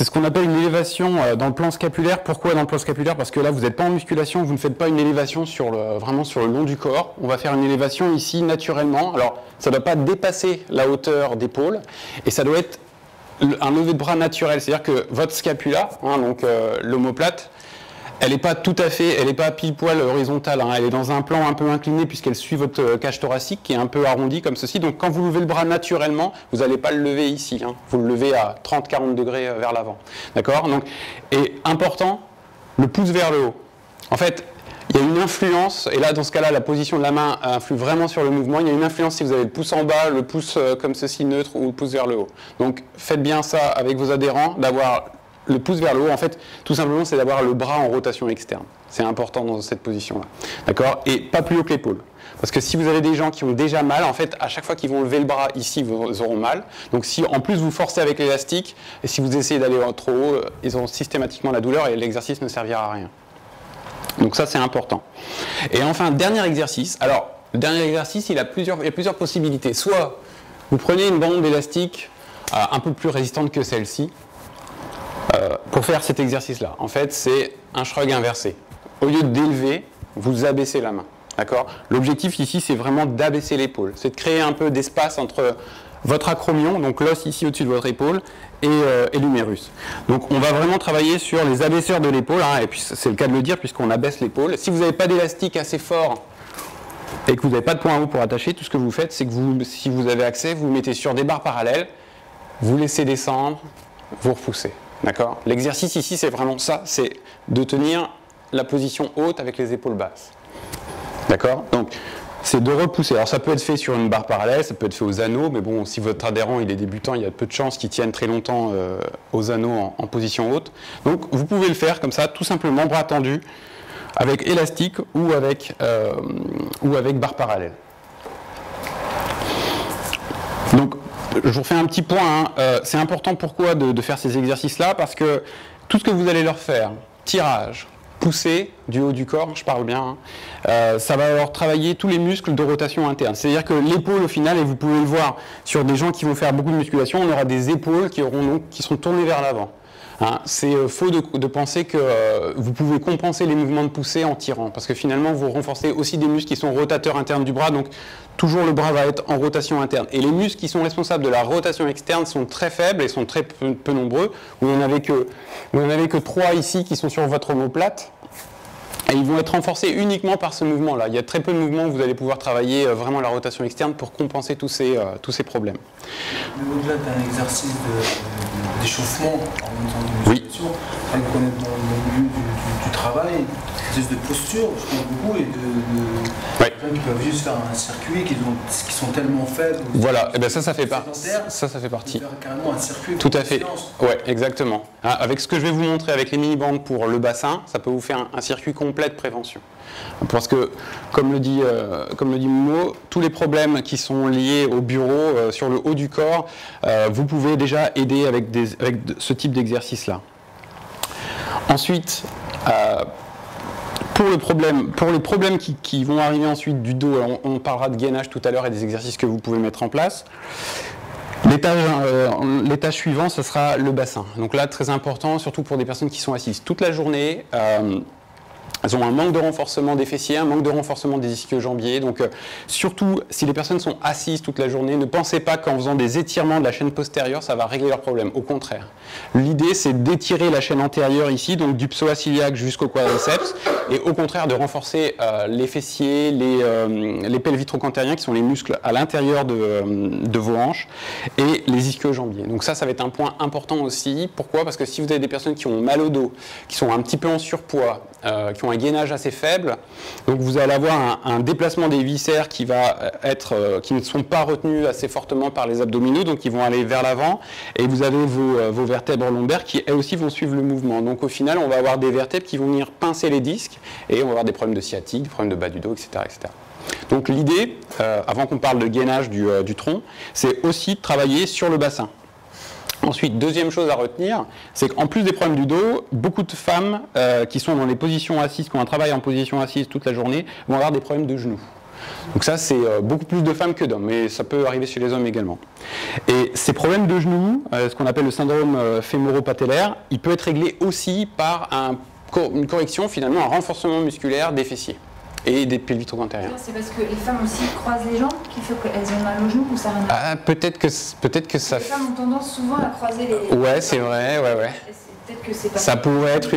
C'est ce qu'on appelle une élévation dans le plan scapulaire. Pourquoi dans le plan scapulaire? Parce que là, vous n'êtes pas en musculation, vous ne faites pas une élévation vraiment sur le long du corps. On va faire une élévation ici naturellement. Alors, ça ne doit pas dépasser la hauteur d'épaule et ça doit être un lever de bras naturel. C'est-à-dire que votre scapula, donc l'omoplate, elle n'est pas tout à fait, elle n'est pas pile poil horizontale, elle est dans un plan un peu incliné puisqu'elle suit votre cage thoracique qui est un peu arrondie comme ceci. Donc quand vous levez le bras naturellement, vous n'allez pas le lever ici, vous le levez à 30-40 degrés vers l'avant. D'accord? Donc, et important, le pouce vers le haut. En fait, il y a une influence, et là dans ce cas-là, la position de la main influe vraiment sur le mouvement. Il y a une influence si vous avez le pouce en bas, le pouce comme ceci neutre ou le pouce vers le haut. Donc faites bien ça avec vos adhérents, d'avoir le pouce vers le haut, en fait, tout simplement, c'est d'avoir le bras en rotation externe. C'est important dans cette position-là. D'accord? Et pas plus haut que l'épaule. Parce que si vous avez des gens qui ont déjà mal, en fait, à chaque fois qu'ils vont lever le bras ici, ils auront mal. Donc si en plus vous forcez avec l'élastique, et si vous essayez d'aller trop haut, ils auront systématiquement la douleur et l'exercice ne servira à rien. Donc ça, c'est important. Et enfin, dernier exercice. Alors, le dernier exercice, il y a plusieurs possibilités. Soit vous prenez une bande élastique un peu plus résistante que celle-ci, pour faire cet exercice-là. En fait, c'est un shrug inversé. Au lieu d'élever, vous abaissez la main. D'accord? L'objectif ici, c'est vraiment d'abaisser l'épaule. C'est de créer un peu d'espace entre votre acromion, donc l'os ici au-dessus de votre épaule, et l'humérus. Donc on va vraiment travailler sur les abaisseurs de l'épaule, et puis c'est le cas de le dire puisqu'on abaisse l'épaule. Si vous n'avez pas d'élastique assez fort et que vous n'avez pas de point haut pour attacher, tout ce que vous faites, c'est que si vous avez accès, vous mettez sur des barres parallèles, vous laissez descendre, vous repoussez. D'accord? L'exercice ici, c'est vraiment ça, c'est de tenir la position haute avec les épaules basses. D'accord? Donc, c'est de repousser. Alors, ça peut être fait sur une barre parallèle, ça peut être fait aux anneaux, mais bon, si votre adhérent il est débutant, il y a peu de chances qu'il tienne très longtemps aux anneaux en position haute. Donc, vous pouvez le faire comme ça, tout simplement, bras tendus, avec élastique ou avec barre parallèle. Donc, je vous refais un petit point, c'est important pourquoi de faire ces exercices-là, parce que tout ce que vous allez leur faire, tirage, poussée du haut du corps, je parle bien, ça va leur travailler tous les muscles de rotation interne. C'est-à-dire que l'épaule au final, et vous pouvez le voir sur des gens qui vont faire beaucoup de musculation, on aura des épaules qui seront tournées vers l'avant. C'est faux de penser que vous pouvez compenser les mouvements de poussée en tirant, parce que finalement vous renforcez aussi des muscles qui sont rotateurs internes du bras, donc toujours le bras va être en rotation interne. Et les muscles qui sont responsables de la rotation externe sont très faibles et sont très peu nombreux. Vous n'en avez que 3 ici qui sont sur votre omoplate. Et ils vont être renforcés uniquement par ce mouvement-là. Il y a très peu de mouvements où vous allez pouvoir travailler vraiment la rotation externe pour compenser tous ces problèmes. Au-delà d'un exercice d'échauffement en même temps de musculation, on connaît dans le milieu du travail, des de posture, je pense beaucoup, et de gens qui peuvent juste faire un circuit, qui sont tellement faibles. Voilà, et bien ça fait partie. Ça fait partie. Faire carrément un circuit. Tout à fait. Ouais, exactement. Avec ce que je vais vous montrer avec les mini-bandes pour le bassin, ça peut vous faire un circuit complet de prévention. Parce que, comme le dit Momo, tous les problèmes qui sont liés au bureau, sur le haut du corps, vous pouvez déjà aider avec ce type d'exercice-là. Ensuite, pour les problèmes qui vont arriver ensuite du dos, on parlera de gainage tout à l'heure et des exercices que vous pouvez mettre en place. L'étage suivant, ce sera le bassin. Donc là, très important, surtout pour des personnes qui sont assises toute la journée. Elles ont un manque de renforcement des fessiers, un manque de renforcement des ischio-jambiers. Donc, surtout, si les personnes sont assises toute la journée, ne pensez pas qu'en faisant des étirements de la chaîne postérieure, ça va régler leurs problèmes. Au contraire. L'idée, c'est d'étirer la chaîne antérieure ici, donc du psoas iliaque jusqu'au quadriceps, et au contraire de renforcer les fessiers, les pelvitrocantériens, qui sont les muscles à l'intérieur de vos hanches, et les ischio-jambiers. Donc ça va être un point important aussi. Pourquoi? Parce que si vous avez des personnes qui ont mal au dos, qui sont un petit peu en surpoids, qui ont un gainage assez faible, donc vous allez avoir un déplacement des viscères qui ne sont pas retenus assez fortement par les abdominaux, donc ils vont aller vers l'avant, et vous avez vos vertèbres lombaires qui elles aussi vont suivre le mouvement. Donc au final, on va avoir des vertèbres qui vont venir pincer les disques, et on va avoir des problèmes de sciatique, des problèmes de bas du dos, etc. etc. Donc l'idée, avant qu'on parle de gainage du tronc, c'est aussi de travailler sur le bassin. Ensuite, deuxième chose à retenir, c'est qu'en plus des problèmes du dos, beaucoup de femmes qui sont dans les positions assises, qui ont un travail en position assise toute la journée, vont avoir des problèmes de genoux. Donc ça, c'est beaucoup plus de femmes que d'hommes, mais ça peut arriver chez les hommes également. Et ces problèmes de genoux, ce qu'on appelle le syndrome fémoro-patellaire, il peut être réglé aussi par une correction, finalement, un renforcement musculaire des fessiers et des pelvitro-antérieurs. C'est parce que les femmes aussi croisent les jambes qui fait qu'elles ont mal aux genoux ou ça rien à voir? Peut-être que ça... Les femmes ont tendance souvent à croiser les... Ouais, c'est vrai, ouais. Que pas ça pourrait être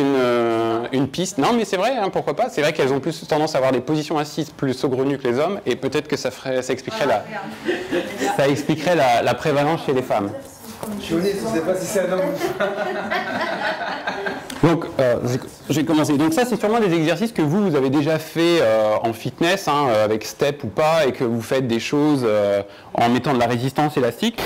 une piste. Non, mais c'est vrai, hein, pourquoi pas. C'est vrai qu'elles ont plus tendance à avoir des positions assises plus saugrenues que les hommes, et peut-être que ça expliquerait, la prévalence chez les femmes. Je suis honnête, je ne sais pas si c'est un homme. Donc, j'ai commencé. Donc ça, c'est sûrement des exercices que vous avez déjà fait en fitness, hein, avec step ou pas, et que vous faites des choses en mettant de la résistance élastique.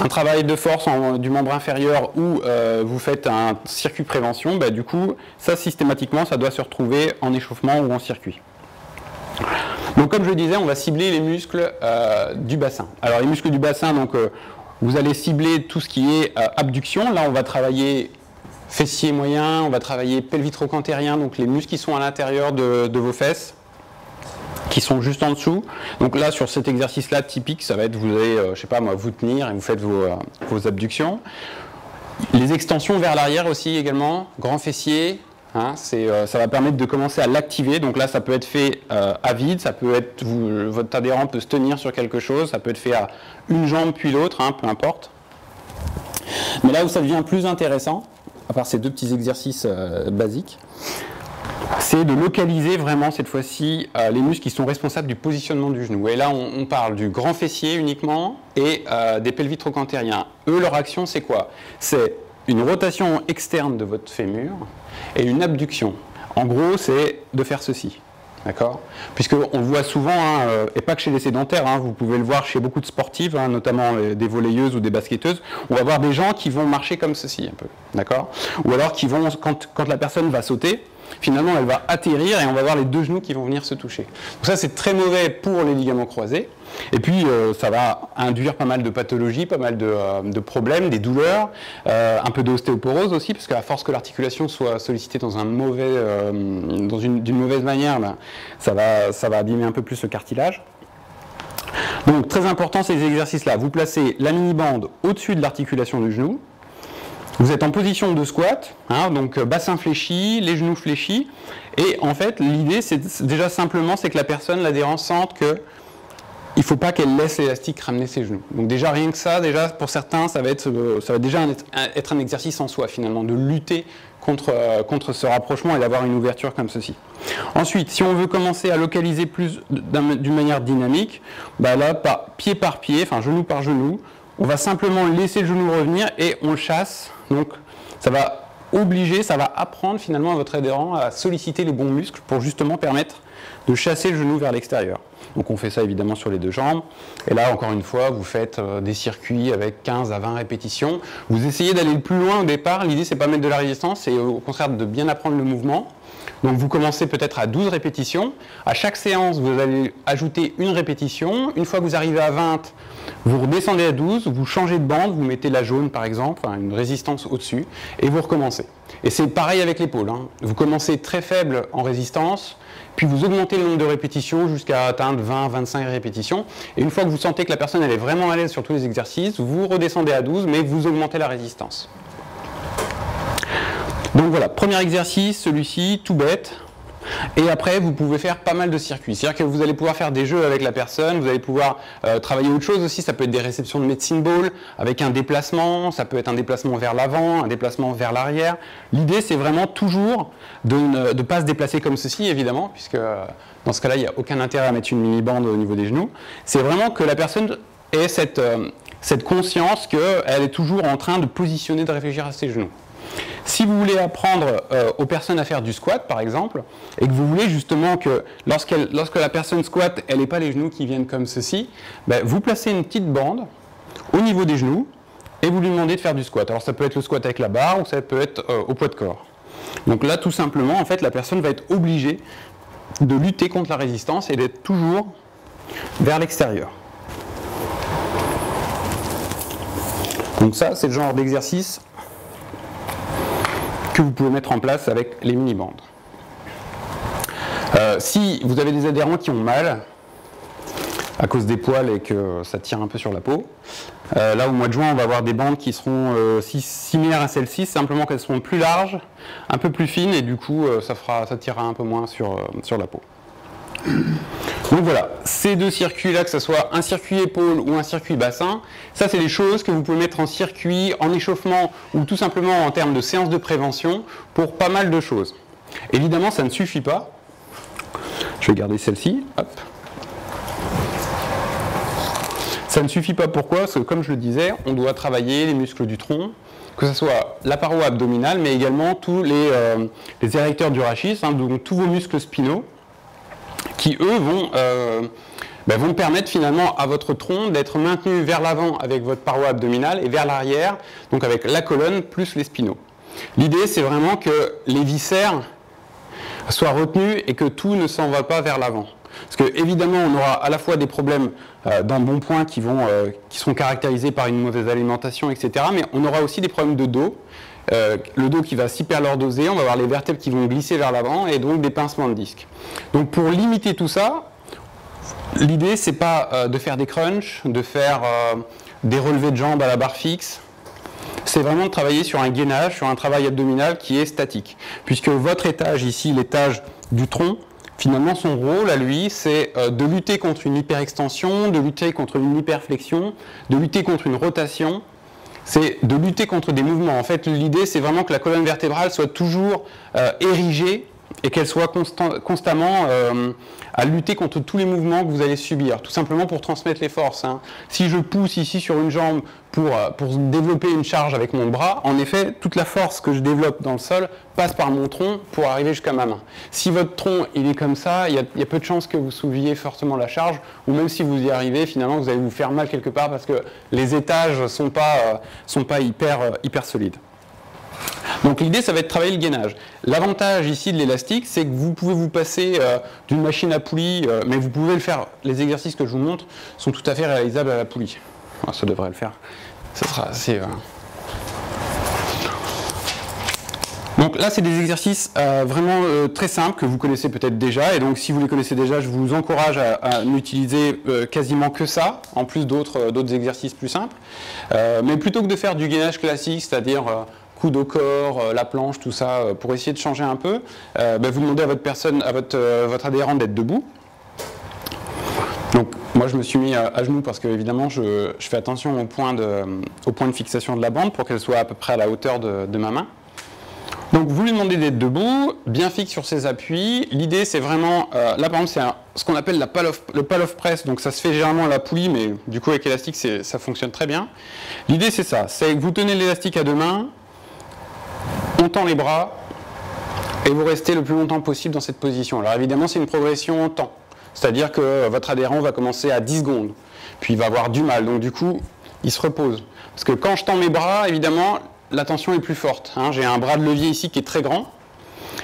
Un travail de force du membre inférieur où vous faites un circuit prévention, du coup, ça, systématiquement, ça doit se retrouver en échauffement ou en circuit. Donc, comme je le disais, on va cibler les muscles du bassin. Alors, les muscles du bassin, donc, vous allez cibler tout ce qui est abduction. Là, on va travailler fessier moyen, on va travailler pelvitro-cantérien, donc les muscles qui sont à l'intérieur de vos fesses, qui sont juste en dessous. Donc là, sur cet exercice-là, typique, ça va être, vous allez, je sais pas moi, vous tenir et vous faites vos abductions. Les extensions vers l'arrière aussi également, grand fessier, hein, ça va permettre de commencer à l'activer. Donc là, ça peut être fait à vide, ça peut être, votre adhérent peut se tenir sur quelque chose, ça peut être fait à une jambe puis l'autre, hein, peu importe. Mais là où ça devient plus intéressant, à part ces deux petits exercices basiques, c'est de localiser vraiment cette fois-ci les muscles qui sont responsables du positionnement du genou. Et là, on parle du grand fessier uniquement et des pelvitro-cantériens. Eux, leur action, c'est quoi? C'est une rotation externe de votre fémur et une abduction. En gros, c'est de faire ceci. D'accord? Puisqu'on le voit souvent, hein, et pas que chez les sédentaires, hein, vous pouvez le voir chez beaucoup de sportives, hein, notamment des volleyeuses ou des basketteuses, on va voir des gens qui vont marcher comme ceci un peu. D'accord? Ou alors qui vont, quand la personne va sauter, finalement elle va atterrir et on va voir les deux genoux qui vont venir se toucher. Donc ça, c'est très mauvais pour les ligaments croisés. Et puis ça va induire pas mal de pathologies, pas mal de problèmes, des douleurs, un peu d'ostéoporose aussi, parce qu'à force que l'articulation soit sollicitée dans d'une mauvaise manière, ça va abîmer un peu plus le cartilage. Donc très important ces exercices-là. Vous placez la mini-bande au-dessus de l'articulation du genou. Vous êtes en position de squat, hein, donc bassin fléchi, les genoux fléchis. Et en fait, l'idée, c'est déjà simplement, c'est que la personne, l'adhérent, sente que il ne faut pas qu'elle laisse l'élastique ramener ses genoux. Donc déjà, rien que ça, déjà, pour certains, ça va déjà être un exercice en soi, finalement, de lutter contre ce rapprochement et d'avoir une ouverture comme ceci. Ensuite, si on veut commencer à localiser plus d'une manière dynamique, là, pied par pied, enfin genou par genou, on va simplement laisser le genou revenir et on le chasse. Donc ça va obliger, ça va apprendre finalement à votre adhérent à solliciter les bons muscles pour justement permettre de chasser le genou vers l'extérieur. Donc on fait ça évidemment sur les deux jambes. Et là, encore une fois, vous faites des circuits avec 15 à 20 répétitions. Vous essayez d'aller le plus loin au départ. L'idée, c'est pas mettre de la résistance, c'est au contraire de bien apprendre le mouvement. Donc vous commencez peut-être à 12 répétitions. À chaque séance, vous allez ajouter une répétition. Une fois que vous arrivez à 20, vous redescendez à 12, vous changez de bande, vous mettez la jaune par exemple, une résistance au-dessus, et vous recommencez. Et c'est pareil avec l'épaule, hein. Vous commencez très faible en résistance, puis vous augmentez le nombre de répétitions jusqu'à atteindre 20-25 répétitions. Et une fois que vous sentez que la personne elle est vraiment à l'aise sur tous les exercices, vous redescendez à 12, mais vous augmentez la résistance. Donc voilà, premier exercice, celui-ci, tout bête. Et après, vous pouvez faire pas mal de circuits. C'est-à-dire que vous allez pouvoir faire des jeux avec la personne, vous allez pouvoir travailler autre chose aussi. Ça peut être des réceptions de medicine ball avec un déplacement, ça peut être un déplacement vers l'avant, un déplacement vers l'arrière. L'idée, c'est vraiment toujours de ne pas se déplacer comme ceci, évidemment, puisque dans ce cas-là, il n'y a aucun intérêt à mettre une mini-bande au niveau des genoux. C'est vraiment que la personne ait cette conscience qu'elle est toujours en train de positionner, de réfléchir à ses genoux. Si vous voulez apprendre aux personnes à faire du squat, par exemple, et que vous voulez justement que lorsque la personne squatte, elle n'ait pas les genoux qui viennent comme ceci, vous placez une petite bande au niveau des genoux et vous lui demandez de faire du squat. Alors ça peut être le squat avec la barre ou ça peut être au poids de corps. Donc là, tout simplement, en fait, la personne va être obligée de lutter contre la résistance et d'être toujours vers l'extérieur. Donc ça, c'est le genre d'exercice que vous pouvez mettre en place avec les mini-bandes. Si vous avez des adhérents qui ont mal, à cause des poils et que ça tire un peu sur la peau. Là, au mois de juin, on va avoir des bandes qui seront similaires à celles-ci, simplement qu'elles seront plus larges, un peu plus fines, et du coup, ça tirera un peu moins sur la peau. Donc voilà, ces deux circuits-là, que ce soit un circuit épaule ou un circuit bassin, ça c'est des choses que vous pouvez mettre en circuit, en échauffement, ou tout simplement en termes de séance de prévention, pour pas mal de choses. Évidemment, ça ne suffit pas. Je vais garder celle-ci. Hop. Ça ne suffit pas, pourquoi? Parce que comme je le disais, on doit travailler les muscles du tronc, que ce soit la paroi abdominale, mais également tous les érecteurs du rachis, hein, donc tous vos muscles spinaux, qui eux vont permettre finalement à votre tronc d'être maintenu vers l'avant avec votre paroi abdominale et vers l'arrière, donc avec la colonne plus les spinaux. L'idée c'est vraiment que les viscères soient retenus et que tout ne s'en va pas vers l'avant. Parce que évidemment on aura à la fois des problèmes d'embonpoint qui seront caractérisés par une mauvaise alimentation, etc. Mais on aura aussi des problèmes de dos. Le dos qui va s'hyperlordoser, on va avoir les vertèbres qui vont glisser vers l'avant et donc des pincements de disques. Donc pour limiter tout ça, l'idée c'est pas de faire des crunchs, de faire des relevés de jambes à la barre fixe, c'est vraiment de travailler sur un gainage, sur un travail abdominal qui est statique. Puisque votre étage ici, l'étage du tronc, finalement son rôle à lui c'est de lutter contre une hyperextension, de lutter contre une hyperflexion, de lutter contre une rotation, c'est de lutter contre des mouvements. En fait, l'idée, c'est vraiment que la colonne vertébrale soit toujours érigée et qu'elle soit constamment à lutter contre tous les mouvements que vous allez subir, tout simplement pour transmettre les forces. Hein. Si je pousse ici sur une jambe pour développer une charge avec mon bras, en effet, toute la force que je développe dans le sol passe par mon tronc pour arriver jusqu'à ma main. Si votre tronc il est comme ça, il y a peu de chances que vous souleviez fortement la charge, ou même si vous y arrivez, finalement vous allez vous faire mal quelque part parce que les étages ne sont pas hyper solides. Donc l'idée, ça va être de travailler le gainage. L'avantage ici de l'élastique, c'est que vous pouvez vous passer d'une machine à poulie, mais vous pouvez le faire. Les exercices que je vous montre sont tout à fait réalisables à la poulie. Alors, ça devrait le faire. Ça sera assez... Donc là, c'est des exercices vraiment très simples que vous connaissez peut-être déjà. Et donc, si vous les connaissez déjà, je vous encourage à n'utiliser quasiment que ça, en plus d'autres exercices plus simples. Mais plutôt que de faire du gainage classique, c'est-à-dire coude au corps, la planche, tout ça, pour essayer de changer un peu, vous demandez à votre adhérent d'être debout. Donc, moi, je me suis mis à genoux parce que, évidemment, je fais attention au point de fixation de la bande pour qu'elle soit à peu près à la hauteur de ma main. Donc vous lui demandez d'être debout, bien fixe sur ses appuis. L'idée c'est vraiment, là par exemple c'est ce qu'on appelle le pal-off press, donc ça se fait généralement à la poulie, mais du coup avec l'élastique ça fonctionne très bien. L'idée c'est ça, c'est que vous tenez l'élastique à deux mains, on tend les bras, et vous restez le plus longtemps possible dans cette position. Alors évidemment c'est une progression en temps, c'est-à-dire que votre adhérent va commencer à 10 secondes, puis il va avoir du mal, donc du coup il se repose. Parce que quand je tends mes bras, évidemment, la tension est plus forte. Hein. J'ai un bras de levier ici qui est très grand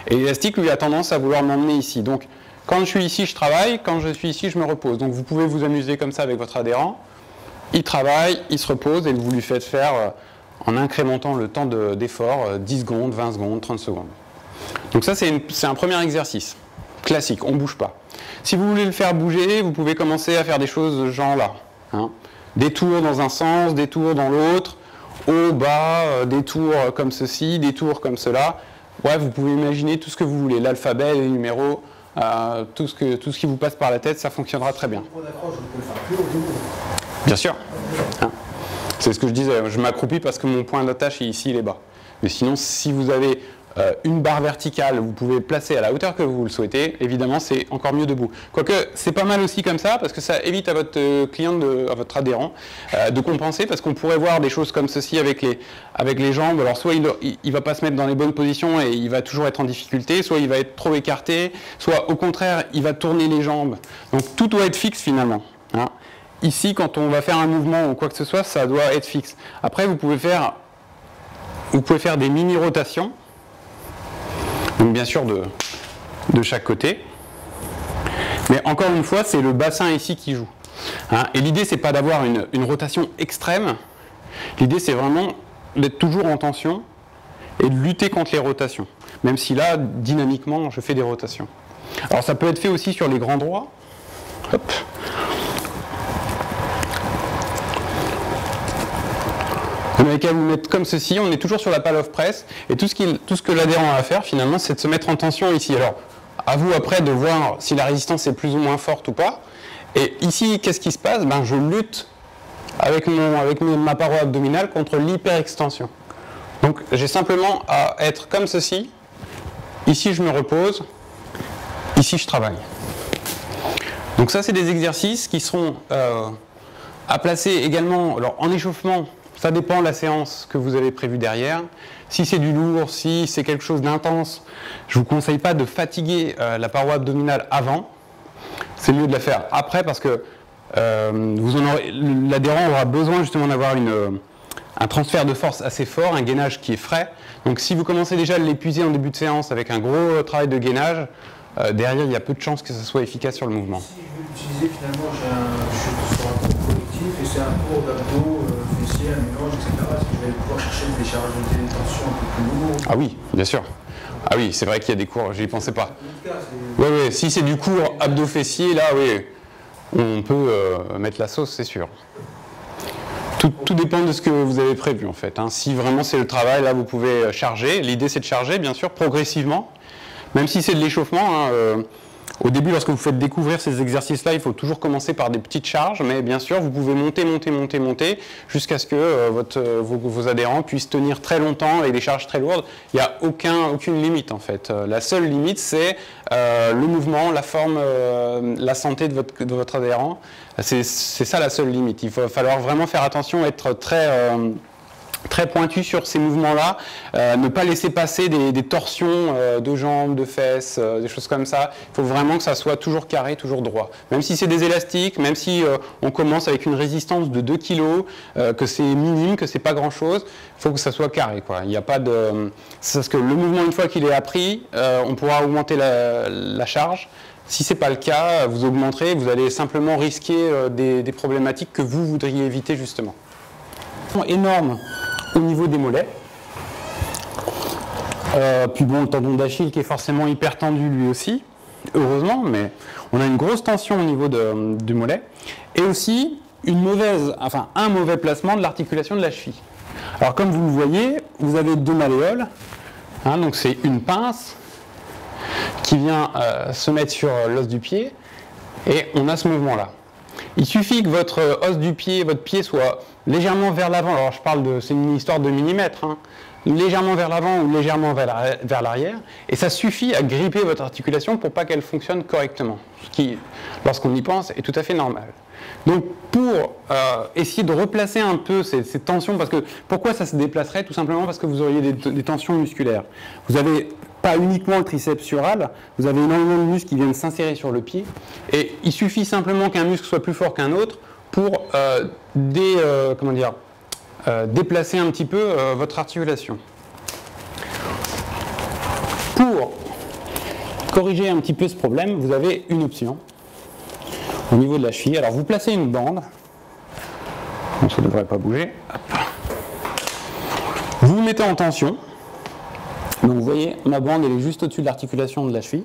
et l'élastique lui a tendance à vouloir m'emmener ici. Donc quand je suis ici, je travaille, quand je suis ici, je me repose. Donc vous pouvez vous amuser comme ça avec votre adhérent. Il travaille, il se repose et vous lui faites faire en incrémentant le temps d'effort 10 secondes, 20 secondes, 30 secondes. Donc ça c'est un premier exercice classique, on ne bouge pas. Si vous voulez le faire bouger, vous pouvez commencer à faire des choses de ce genre là. Hein. Des tours dans un sens, des tours dans l'autre. Haut, bas, des tours comme ceci, des tours comme cela. Bref, vous pouvez imaginer tout ce que vous voulez. L'alphabet, les numéros, tout ce qui vous passe par la tête, ça fonctionnera très bien. Bien sûr. Hein. C'est ce que je disais. Je m'accroupis parce que mon point d'attache est ici, il est bas. Mais sinon, si vous avez une barre verticale, vous pouvez placer à la hauteur que vous le souhaitez. Évidemment, c'est encore mieux debout. Quoique, c'est pas mal aussi comme ça, parce que ça évite à votre client, à votre adhérent, de compenser, parce qu'on pourrait voir des choses comme ceci avec les jambes. Alors, soit il va pas se mettre dans les bonnes positions et il va toujours être en difficulté, soit il va être trop écarté, soit au contraire, il va tourner les jambes. Donc, tout doit être fixe finalement. Hein. Ici, quand on va faire un mouvement ou quoi que ce soit, ça doit être fixe. Après, vous pouvez faire des mini-rotations. Donc bien sûr de chaque côté. Mais encore une fois, c'est le bassin ici qui joue. Hein, et l'idée, c'est pas d'avoir une rotation extrême. L'idée, c'est vraiment d'être toujours en tension et de lutter contre les rotations. Même si là, dynamiquement, je fais des rotations. Alors ça peut être fait aussi sur les grands droits. Hop. Vous n'avez qu'à vous mettre comme ceci, on est toujours sur la pale of press, et tout ce que l'adhérent a à faire finalement, c'est de se mettre en tension ici. Alors, à vous après de voir si la résistance est plus ou moins forte ou pas. Et ici, qu'est-ce qui se passe? Ben, je lutte avec ma paroi abdominale contre l'hyperextension. Donc j'ai simplement à être comme ceci. Ici je me repose, ici je travaille. Donc ça c'est des exercices qui seront à placer également alors, en échauffement. Ça dépend de la séance que vous avez prévue derrière. Si c'est du lourd, si c'est quelque chose d'intense, je ne vous conseille pas de fatiguer la paroi abdominale avant. C'est mieux de la faire après parce que l'adhérent aura besoin justement d'avoir un transfert de force assez fort, un gainage qui est frais. Donc si vous commencez déjà à l'épuiser en début de séance avec un gros travail de gainage, derrière il y a peu de chances que ça soit efficace sur le mouvement. Si je veux l'utiliser finalement, je suis sur un cours collectif et c'est un cours d'abdos, fessiers, un mélange, etc. Est-ce que je vais pouvoir chercher des charges de tension un peu plus lourdes? Ah oui, bien sûr. Ah oui, c'est vrai qu'il y a des cours, j'y pensais pas. Oui, oui, si c'est du cours abdos-fessiers, là oui, on peut mettre la sauce, c'est sûr. Tout dépend de ce que vous avez prévu en fait. Hein. Si vraiment c'est le travail, là vous pouvez charger. L'idée c'est de charger bien sûr progressivement, même si c'est de l'échauffement. Hein, au début lorsque vous faites découvrir ces exercices-là, il faut toujours commencer par des petites charges, mais bien sûr vous pouvez monter jusqu'à ce que vos adhérents puissent tenir très longtemps avec des charges très lourdes. Il n'y a aucune limite en fait. La seule limite c'est le mouvement, la forme, la santé de votre adhérent. C'est ça la seule limite. Il va falloir vraiment faire attention, être très pointu sur ces mouvements-là, ne pas laisser passer des torsions de jambes, de fesses, des choses comme ça. Il faut vraiment que ça soit toujours carré, toujours droit. Même si c'est des élastiques, même si on commence avec une résistance de 2 kg, que c'est minime, que c'est pas grand-chose, il faut que ça soit carré, quoi. Il n'y a pas de... C'est parce que le mouvement, une fois qu'il est appris, on pourra augmenter la charge. Si ce n'est pas le cas, vous augmenterez, vous allez simplement risquer des problématiques que vous voudriez éviter justement. Énorme au niveau des mollets. Puis bon, le tendon d'Achille qui est forcément hyper tendu lui aussi, heureusement, mais on a une grosse tension au niveau du mollet. Et aussi un mauvais placement de l'articulation de la cheville. Alors comme vous le voyez, vous avez 2 malléoles, hein, donc c'est une pince qui vient se mettre sur l'os du pied, et on a ce mouvement-là. Il suffit que votre os du pied, votre pied soit légèrement vers l'avant, alors je parle c'est une histoire de millimètres, hein, légèrement vers l'avant ou légèrement vers l'arrière, et ça suffit à gripper votre articulation pour pas qu'elle fonctionne correctement, ce qui, lorsqu'on y pense, est tout à fait normal. Donc pour essayer de replacer un peu ces tensions, parce que pourquoi ça se déplacerait? Tout simplement parce que vous auriez des tensions musculaires. Vous avez pas uniquement le triceps sural, vous avez énormément de muscles qui viennent s'insérer sur le pied, et il suffit simplement qu'un muscle soit plus fort qu'un autre pour déplacer un petit peu votre articulation. Pour corriger un petit peu ce problème, vous avez une option au niveau de la cheville. Alors vous placez une bande, bon, ça ne devrait pas bouger, hop. Vous vous mettez en tension. Donc vous voyez, ma bande elle est juste au-dessus de l'articulation de la cheville.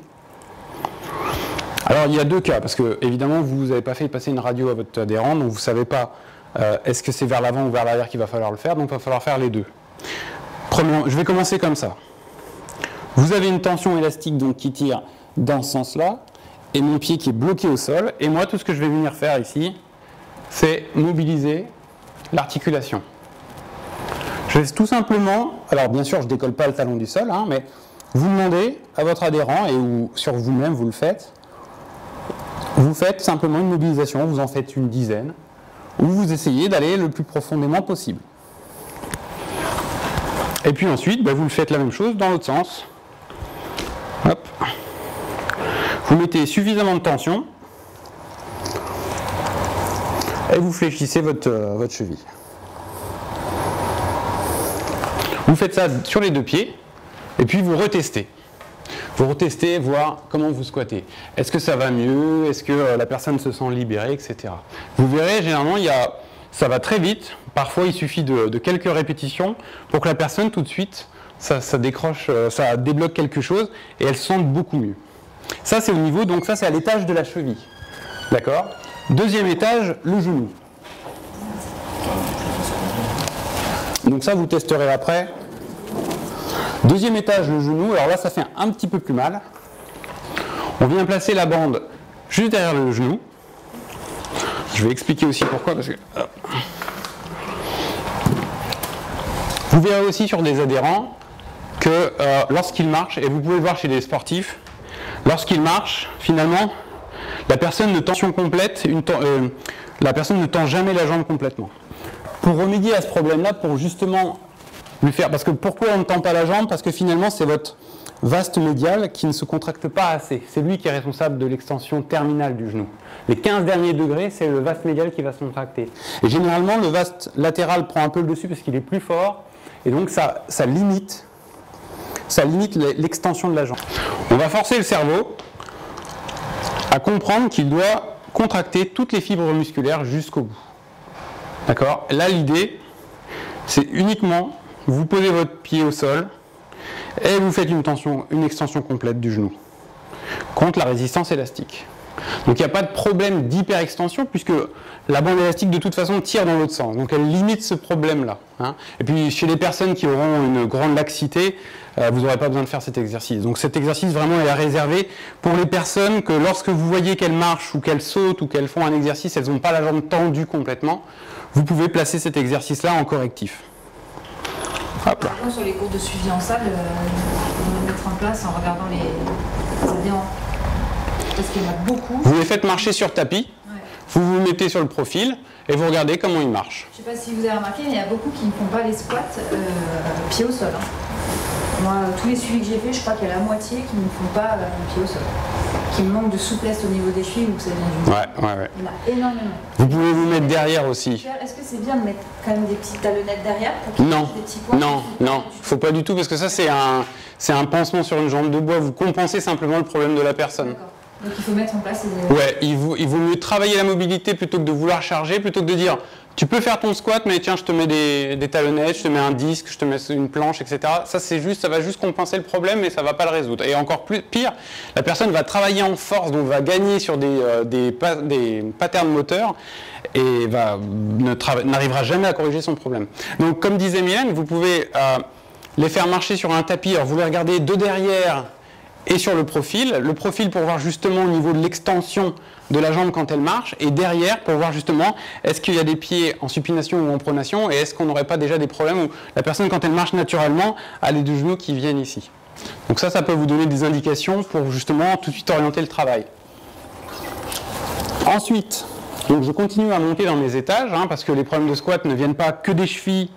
Alors il y a 2 cas, parce que évidemment vous n'avez pas fait passer une radio à votre adhérent, donc vous ne savez pas est-ce que c'est vers l'avant ou vers l'arrière qu'il va falloir le faire, donc il va falloir faire les deux. Premièrement, je vais commencer comme ça. Vous avez une tension élastique donc, qui tire dans ce sens-là, et mon pied qui est bloqué au sol, et moi tout ce que je vais venir faire ici, c'est mobiliser l'articulation. Je vais tout simplement, alors bien sûr je ne décolle pas le talon du sol, hein, mais vous demandez à votre adhérent, ou sur vous-même vous le faites, vous faites simplement une mobilisation, vous en faites une dizaine, où vous essayez d'aller le plus profondément possible. Et puis ensuite, vous le faites la même chose dans l'autre sens. Hop. Vous mettez suffisamment de tension, et vous fléchissez votre cheville. Vous faites ça sur les 2 pieds, et puis vous retestez. Vous retestez, voir comment vous squattez. Est-ce que ça va mieux? Est-ce que la personne se sent libérée, etc. Vous verrez, généralement, ça va très vite. Parfois, il suffit de quelques répétitions pour que la personne, tout de suite, ça décroche, ça débloque quelque chose, et elle se sente beaucoup mieux. Ça, c'est au niveau, donc ça, c'est à l'étage de la cheville. D'accord? Deuxième étage, le genou. Donc Donc ça, vous testerez après. Deuxième étage, le genou. Alors là, ça fait un petit peu plus mal. On vient placer la bande juste derrière le genou. Je vais expliquer aussi pourquoi, parce que... Vous verrez aussi sur des adhérents que lorsqu'ils marchent, et vous pouvez le voir chez les sportifs, lorsqu'ils marchent, finalement, la personne ne tension complète, la personne ne tend jamais la jambe complètement. Pour remédier à ce problème-là, pour justement lui faire... Parce que pourquoi on ne tend pas la jambe? Parce que finalement, c'est votre vaste médial qui ne se contracte pas assez. C'est lui qui est responsable de l'extension terminale du genou. Les 15 derniers degrés, c'est le vaste médial qui va se contracter. Et généralement, le vaste latéral prend un peu le dessus parce qu'il est plus fort. Et donc, ça limite l'extension de la jambe. On va forcer le cerveau à comprendre qu'il doit contracter toutes les fibres musculaires jusqu'au bout. D'accord? Là, l'idée, c'est uniquement, vous posez votre pied au sol et vous faites une extension complète du genou contre la résistance élastique. Donc il n'y a pas de problème d'hyperextension puisque la bande élastique de toute façon tire dans l'autre sens. Donc elle limite ce problème-là. Hein. Et puis chez les personnes qui auront une grande laxité, vous n'aurez pas besoin de faire cet exercice. Donc cet exercice vraiment est réservé pour les personnes que lorsque vous voyez qu'elles marchent ou qu'elles sautent ou qu'elles font un exercice, elles n'ont pas la jambe tendue complètement. Vous pouvez placer cet exercice-là en correctif. Hop là. Sur les cours de suivi en salle, on va le mettre en place en regardant les adhérents. Parce qu'il y en a beaucoup. Vous les faites marcher sur tapis, ouais. Vous vous mettez sur le profil et vous regardez comment ils marchent. Je ne sais pas si vous avez remarqué, mais il y a beaucoup qui ne font pas les squats pied au sol. Hein. Moi, tous les suivis que j'ai fait, je crois qu'il y a la moitié qui ne font pas pied au sol. Qui manquent de souplesse au niveau des chevilles ou que ça vient du dos. Ouais. Il y en a énormément. Vous pouvez vous mettre derrière aussi. Est-ce que c'est bien de mettre quand même des petites talonnettes derrière pour Non, des petits points? non, il ne faut pas du tout parce que ça c'est un pansement sur une jambe de bois. Vous compensez simplement le problème de la personne. D'accord. Donc il faut mettre en place des... Ouais, il vaut mieux travailler la mobilité plutôt que de vouloir charger, plutôt que de dire tu peux faire ton squat, mais tiens, je te mets des talonnettes, je te mets un disque, je te mets une planche, etc. Ça, ça va juste compenser le problème, mais ça ne va pas le résoudre. Et encore pire, la personne va travailler en force, donc va gagner sur des patterns moteurs et n'arrivera jamais à corriger son problème. Donc, comme disait Mylène, vous pouvez les faire marcher sur un tapis. Alors, vous les regardez de derrière et sur le profil pour voir justement au niveau de l'extension de la jambe quand elle marche, et derrière pour voir justement est-ce qu'il y a des pieds en supination ou en pronation, et est-ce qu'on n'aurait pas déjà des problèmes où la personne quand elle marche naturellement a les deux genoux qui viennent ici. Donc ça peut vous donner des indications pour justement tout de suite orienter le travail. Ensuite, donc je continue à monter dans mes étages, parce que les problèmes de squat ne viennent pas que des chevilles,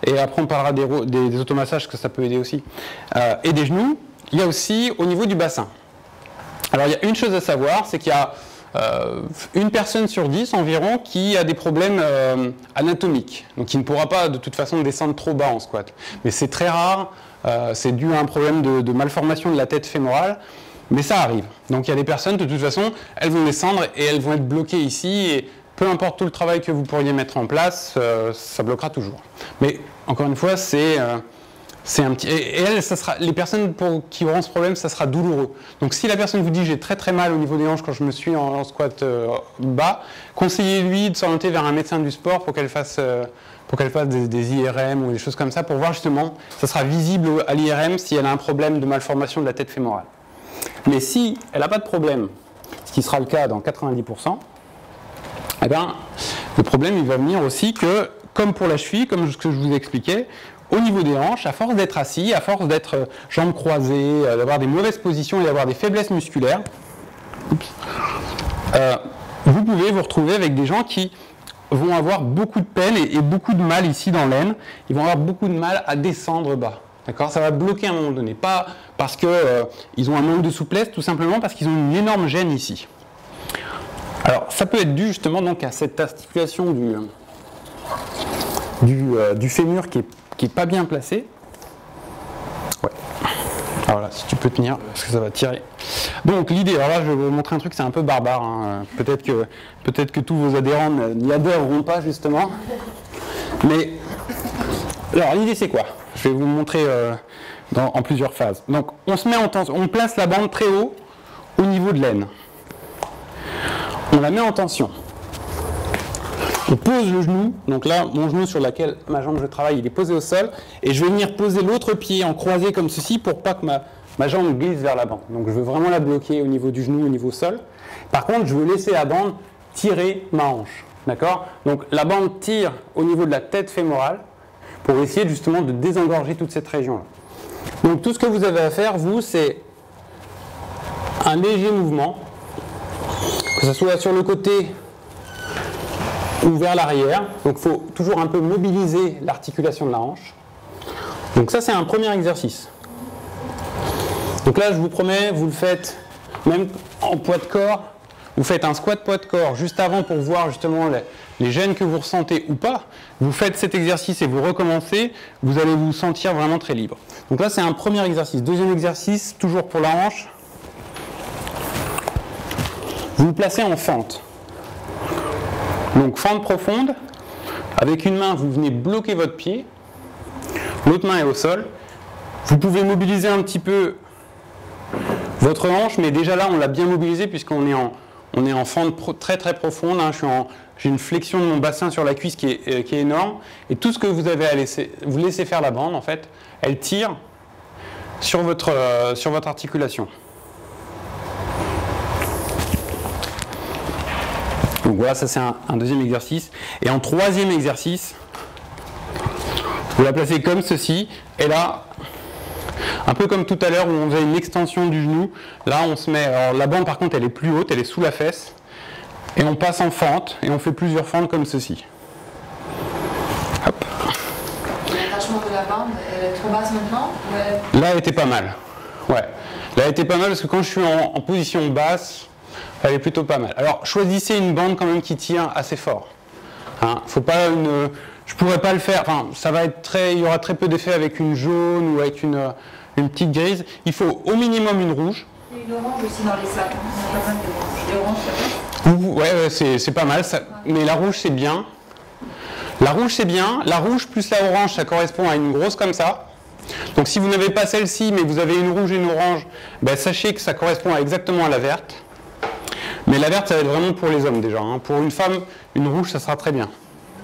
et après on parlera des automassages, que ça peut aider aussi, et des genoux. Il y a aussi au niveau du bassin. Alors il y a une chose à savoir, c'est qu'il y a une personne sur 10 environ qui a des problèmes anatomiques, donc qui ne pourra pas de toute façon descendre trop bas en squat. Mais c'est très rare, c'est dû à un problème de malformation de la tête fémorale, mais ça arrive. Donc il y a des personnes, de toute façon, elles vont descendre et elles vont être bloquées ici, et peu importe tout le travail que vous pourriez mettre en place, ça bloquera toujours. Mais encore une fois, c'est un petit... Et elles, les personnes qui auront ce problème, ça sera douloureux. Donc si la personne vous dit j'ai très mal au niveau des hanches quand je me suis en squat bas, conseillez-lui de s'orienter vers un médecin du sport pour qu'elle fasse des IRM ou des choses comme ça, pour voir justement, ça sera visible à l'IRM si elle a un problème de malformation de la tête fémorale. Mais si elle n'a pas de problème, ce qui sera le cas dans 90%, eh bien, le problème il va venir aussi que, comme pour la cheville, comme ce que je vous expliquais, au niveau des hanches, à force d'être assis, à force d'être jambes croisées, d'avoir des mauvaises positions et d'avoir des faiblesses musculaires, vous pouvez vous retrouver avec des gens qui vont avoir beaucoup de peine et beaucoup de mal ici dans l'aine. Ils vont avoir beaucoup de mal à descendre bas. D'accord ? Ça va bloquer à un moment donné. Pas parce qu'ils ont un manque de souplesse, tout simplement parce qu'ils ont une énorme gêne ici. Alors, ça peut être dû justement donc à cette articulation du fémur qui est pas bien placé. Ouais. Alors là, si tu peux tenir, parce que ça va tirer. Donc l'idée, alors là je vais vous montrer un truc, c'est un peu barbare. Peut-être que tous vos adhérents n'y adhéreront pas justement. Mais alors l'idée c'est quoi? Je vais vous montrer en plusieurs phases. Donc on se met en tension, on place la bande très haut au niveau de l'aine. On la met en tension. On pose le genou, donc là, mon genou sur lequel ma jambe je travaille, il est posé au sol, et je vais venir poser l'autre pied en croisé comme ceci pour pas que ma jambe glisse vers la bande. Donc je veux vraiment la bloquer au niveau du genou, au niveau sol. Par contre, je veux laisser la bande tirer ma hanche. D'accord? Donc la bande tire au niveau de la tête fémorale pour essayer justement de désengorger toute cette région-là. Donc tout ce que vous avez à faire, vous, c'est un léger mouvement, que ce soit sur le côté ou vers l'arrière. Donc il faut toujours un peu mobiliser l'articulation de la hanche. Donc ça, c'est un premier exercice. Donc là, je vous promets, vous le faites même en poids de corps. Vous faites un squat poids de corps juste avant pour voir justement les gênes que vous ressentez ou pas. Vous faites cet exercice et vous recommencez. Vous allez vous sentir vraiment très libre. Donc là, c'est un premier exercice. Deuxième exercice, toujours pour la hanche. Vous vous placez en fente. Donc fente profonde. Avec une main, vous venez bloquer votre pied. L'autre main est au sol. Vous pouvez mobiliser un petit peu votre hanche, mais déjà là, on l'a bien mobilisé puisqu'on est en fente très très profonde. Hein. J'ai une flexion de mon bassin sur la cuisse qui est énorme. Et tout ce que vous avez à vous laissez faire la bande, en fait, elle tire sur votre articulation. Donc voilà, ça c'est un deuxième exercice. Et en troisième exercice, vous la placez comme ceci. Et là, un peu comme tout à l'heure où on faisait une extension du genou, là on se met, alors la bande par contre elle est plus haute, elle est sous la fesse, et on passe en fente, et on fait plusieurs fentes comme ceci. Hop. L'attachement de la bande, elle est trop basse maintenant? Là elle était pas mal. Ouais. Là elle était pas mal parce que quand je suis en position basse, elle est plutôt pas mal. Alors choisissez une bande quand même qui tient assez fort. Hein, faut pas je pourrais pas le faire, enfin ça va être il y aura très peu d'effet avec une jaune ou avec une petite grise. Il faut au minimum une rouge. Il y a une orange aussi dans les sacs. On a pas mal de orange. Et orange, ça passe. Ouais, c'est pas mal, mais la rouge c'est bien. La rouge c'est bien. La rouge plus la orange, ça correspond à une grosse comme ça. Donc si vous n'avez pas celle-ci, mais vous avez une rouge et une orange, ben, sachez que ça correspond exactement à la verte. Mais la verte, ça va être vraiment pour les hommes déjà. Hein. Pour une femme, une rouge, ça sera très bien.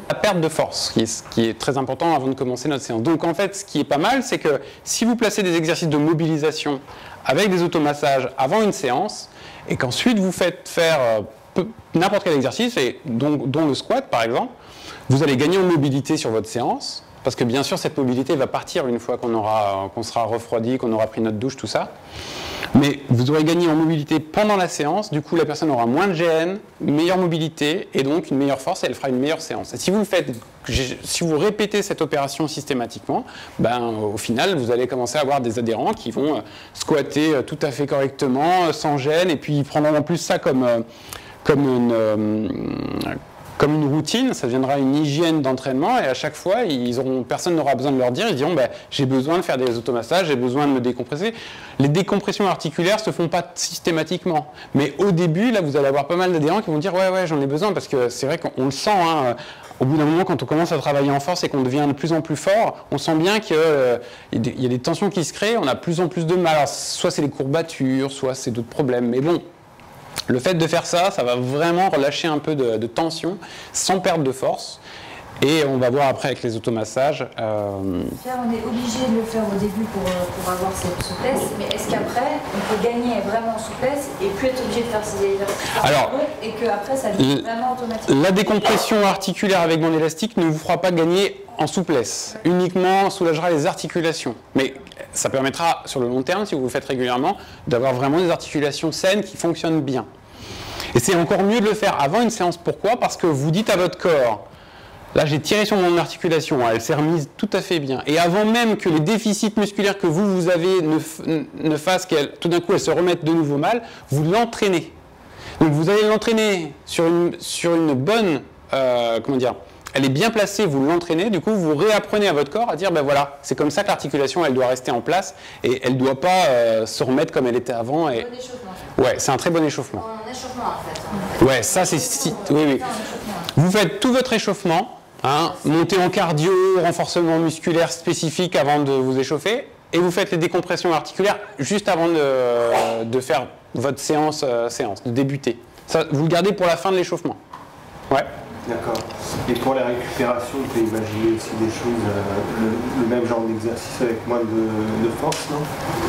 La perte de force, qui est très important avant de commencer notre séance. Donc en fait, ce qui est pas mal, c'est que si vous placez des exercices de mobilisation avec des automassages avant une séance, et qu'ensuite vous faites faire n'importe quel exercice, et dont le squat par exemple, vous allez gagner en mobilité sur votre séance, parce que bien sûr cette mobilité va partir une fois qu'on sera refroidi, qu'on aura pris notre douche, tout ça. Mais vous aurez gagné en mobilité pendant la séance, du coup la personne aura moins de GN, meilleure mobilité et donc une meilleure force et elle fera une meilleure séance. Et si vous le faites, si vous répétez cette opération systématiquement, ben, au final vous allez commencer à avoir des adhérents qui vont squatter tout à fait correctement, sans gêne, et puis ils prendront en plus ça comme une routine, ça deviendra une hygiène d'entraînement et à chaque fois, personne n'aura besoin de leur dire, ils diront j'ai besoin de faire des automassages, j'ai besoin de me décompresser. Les décompressions articulaires ne se font pas systématiquement, mais au début, là vous allez avoir pas mal d'adhérents qui vont dire ouais j'en ai besoin parce que c'est vrai qu'on le sent, hein, au bout d'un moment quand on commence à travailler en force et qu'on devient de plus en plus fort, on sent bien qu'il y a des tensions qui se créent, on a de plus en plus de mal, alors, soit c'est les courbatures, soit c'est d'autres problèmes, mais bon. Le fait de faire ça, ça va vraiment relâcher un peu de tension sans perdre de force. Et on va voir après avec les automassages. On est obligé de le faire au début pour avoir cette souplesse, mais est-ce qu'après, on peut gagner vraiment en souplesse et plus être obligé de faire ces exercices et qu'après, ça devient vraiment automatique? La décompression articulaire avec bande élastique ne vous fera pas gagner en souplesse. Uniquement soulagera les articulations. Mais ça permettra, sur le long terme, si vous le faites régulièrement, d'avoir vraiment des articulations saines qui fonctionnent bien. Et c'est encore mieux de le faire avant une séance. Pourquoi? Parce que vous dites à votre corps, là j'ai tiré sur mon articulation, elle s'est remise tout à fait bien. Et avant même que les déficits musculaires que vous avez ne fassent qu'elle, tout d'un coup, elle se remette de nouveau mal, vous l'entraînez. Donc vous allez l'entraîner sur une bonne, elle est bien placée, vous l'entraînez, du coup vous réapprenez à votre corps à dire ben voilà, c'est comme ça que l'articulation elle doit rester en place et elle ne doit pas se remettre comme elle était avant. Et... Bon échauffement. Ouais, c'est un très bon échauffement. Un échauffement en fait. Ouais, ça c'est... Oui. Vous faites tout votre échauffement, hein, montez en cardio, renforcement musculaire spécifique avant de vous échauffer, et vous faites les décompressions articulaires juste avant de faire votre séance, de débuter. Ça, vous le gardez pour la fin de l'échauffement. Ouais. D'accord. Et pour la récupération, on peut imaginer aussi des choses, le même genre d'exercice avec moins de force,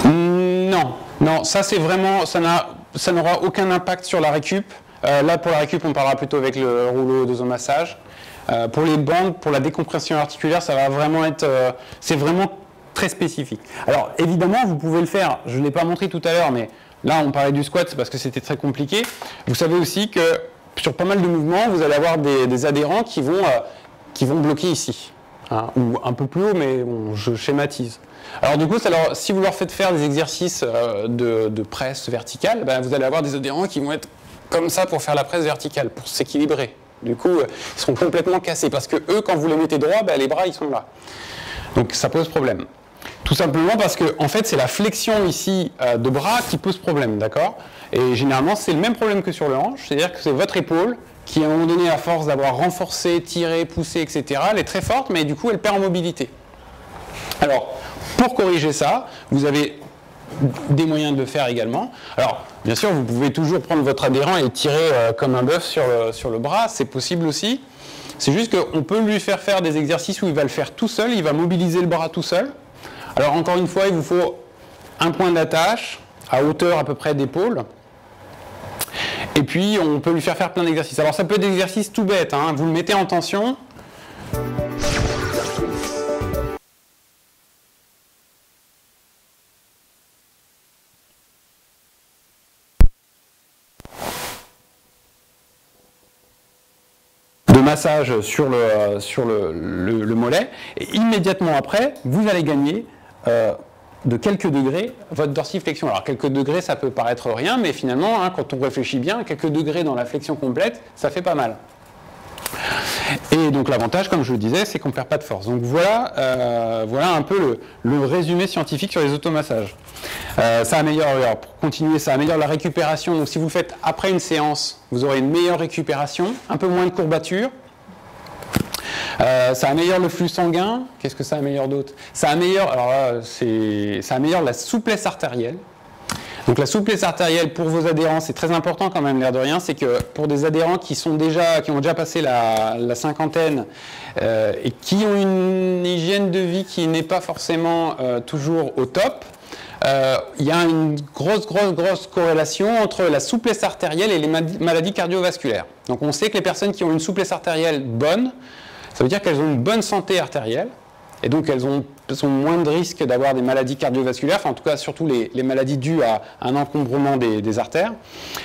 non? Non, ça c'est vraiment, ça n'aura aucun impact sur la récup. Là pour la récup, on parlera plutôt avec le rouleau d'osomassage. Pour les bandes, pour la décompression articulaire, ça va vraiment être, c'est vraiment très spécifique. Alors évidemment, vous pouvez le faire, je ne l'ai pas montré tout à l'heure, mais là on parlait du squat, c'est parce que c'était très compliqué. Vous savez aussi que sur pas mal de mouvements, vous allez avoir des adhérents qui vont bloquer ici, hein, ou un peu plus haut, mais bon, je schématise. Alors du coup, si vous leur faites faire des exercices de presse verticale, ben, vous allez avoir des adhérents qui vont être comme ça pour faire la presse verticale, pour s'équilibrer. Du coup, ils seront complètement cassés parce que eux, quand vous les mettez droit, ben, les bras ils sont là. Donc ça pose problème. Tout simplement parce que en fait, c'est la flexion ici de bras qui pose problème, d'accord? Et généralement, c'est le même problème que sur le hanche, c'est-à-dire que c'est votre épaule qui, à un moment donné, à force d'avoir renforcé, tiré, poussé, etc., elle est très forte, mais du coup, elle perd en mobilité. Alors, pour corriger ça, vous avez des moyens de le faire également. Alors, bien sûr, vous pouvez toujours prendre votre adhérent et tirer comme un bœuf sur le bras, c'est possible aussi. C'est juste qu'on peut lui faire des exercices où il va le faire tout seul, il va mobiliser le bras tout seul. Alors, encore une fois, il vous faut un point d'attache à hauteur à peu près d'épaule. Et puis, on peut lui faire plein d'exercices. Alors, ça peut être des exercices tout bêtes, hein. Vous le mettez en tension. De massage sur le mollet. Et immédiatement après, vous allez gagner de quelques degrés votre dorsiflexion. Alors quelques degrés, ça peut paraître rien, mais finalement, hein, quand on réfléchit bien, quelques degrés dans la flexion complète, ça fait pas mal. Et donc l'avantage, comme je le disais, c'est qu'on ne perd pas de force. Donc voilà, voilà un peu le résumé scientifique sur les automassages. Ça améliore, alors, pour continuer, ça améliore la récupération. Donc si vous le faites après une séance, vous aurez une meilleure récupération, un peu moins de courbatures. Ça améliore le flux sanguin. Qu'est-ce que ça améliore d'autre? Ça améliore, alors là, ça améliore la souplesse artérielle. Donc la souplesse artérielle pour vos adhérents, c'est très important quand même, l'air de rien, c'est que pour des adhérents qui ont déjà passé la cinquantaine et qui ont une hygiène de vie qui n'est pas forcément toujours au top, il y a une grosse corrélation entre la souplesse artérielle et les maladies cardiovasculaires. Donc on sait que les personnes qui ont une souplesse artérielle bonne, ça veut dire qu'elles ont une bonne santé artérielle, et donc elles ont moins de risques d'avoir des maladies cardiovasculaires, enfin en tout cas surtout les maladies dues à un encombrement des artères.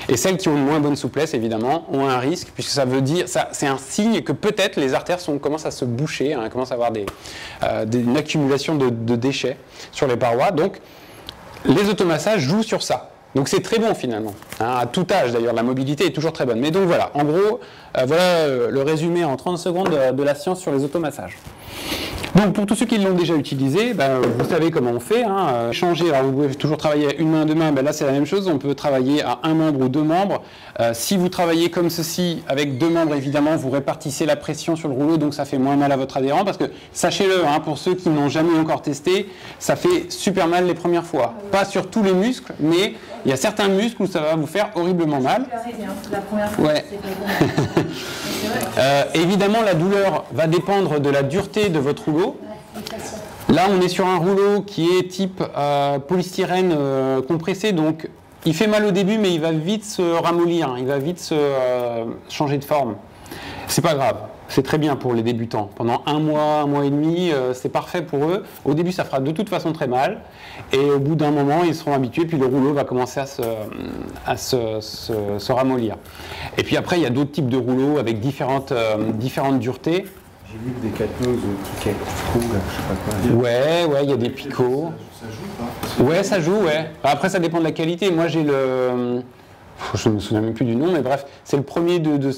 Et celles qui ont une moins bonne souplesse, évidemment, ont un risque, puisque ça veut dire, c'est un signe que peut-être les artères commencent à se boucher, hein, commencent à avoir une accumulation de déchets sur les parois. Donc les automassages jouent sur ça. Donc c'est très bon finalement, hein, à tout âge d'ailleurs, la mobilité est toujours très bonne. Mais donc voilà, en gros, voilà le résumé en 30 secondes de la science sur les automassages. Donc pour tous ceux qui l'ont déjà utilisé, ben, vous savez comment on fait, hein, changer, alors vous pouvez toujours travailler à une main, deux mains, ben là c'est la même chose, on peut travailler à un membre ou deux membres. Si vous travaillez comme ceci, avec deux membres évidemment, vous répartissez la pression sur le rouleau, donc ça fait moins mal à votre adhérent, parce que sachez-le, hein, pour ceux qui n'ont jamais encore testé, ça fait super mal les premières fois. Pas sur tous les muscles, mais il y a certains muscles où ça va vous faire horriblement mal. La première fois, ouais. Évidemment, la douleur va dépendre de la dureté de votre rouleau. Là, on est sur un rouleau qui est type polystyrène compressé, donc il fait mal au début, mais il va vite se ramollir, hein, il va vite changer de forme. C'est pas grave, c'est très bien pour les débutants. Pendant un mois et demi, c'est parfait pour eux. Au début, ça fera de toute façon très mal, et au bout d'un moment, ils seront habitués, puis le rouleau va commencer à se ramollir. Et puis après, il y a d'autres types de rouleaux avec différentes duretés. J'ai vu des catnoses qui trouvent, je sais pas quoi. Ouais, il y a des picots. Ça joue pas? Ouais, ça joue, ouais. Après, ça dépend de la qualité. Moi, j'ai le... Je ne me souviens même plus du nom, mais bref, c'est le premier de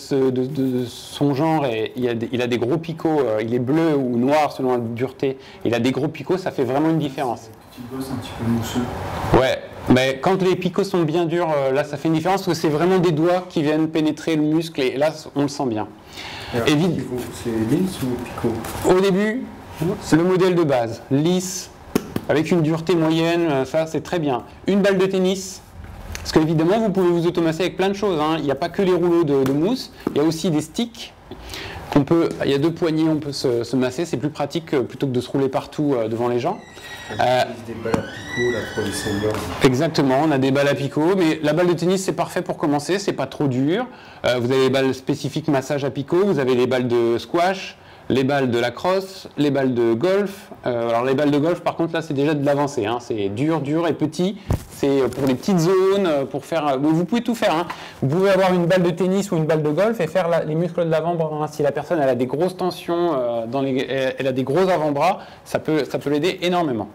son genre, et il a des gros picots, il est bleu ou noir selon la dureté. Il a des gros picots, ça fait vraiment une différence. Petit boss un petit peu mousseux. Ouais, mais quand les picots sont bien durs, là, ça fait une différence, parce que c'est vraiment des doigts qui viennent pénétrer le muscle, et là, on le sent bien. C'est lisse ou picot? Au début, c'est le modèle de base, lisse, avec une dureté moyenne, ça c'est très bien. Une balle de tennis, parce qu'évidemment vous pouvez vous automasser avec plein de choses, hein. Il n'y a pas que les rouleaux de mousse, il y a aussi des sticks Il y a 2 poignées, on peut se masser, c'est plus pratique plutôt que de se rouler partout devant les gens. On utilise des balles à picot là, pour les seniors. Exactement, on a des balles à picot, mais la balle de tennis c'est parfait pour commencer, c'est pas trop dur. Vous avez les balles spécifiques massage à picot, vous avez les balles de squash, les balles de lacrosse, les balles de golf. Alors les balles de golf par contre là c'est déjà de l'avancée, hein. C'est dur et petit. C'est pour les petites zones, pour faire. Vous pouvez tout faire. Hein. Vous pouvez avoir une balle de tennis ou une balle de golf et faire les muscles de l'avant-bras. Hein. Si la personne elle a des grosses tensions, elle a des gros avant-bras, ça peut l'aider énormément.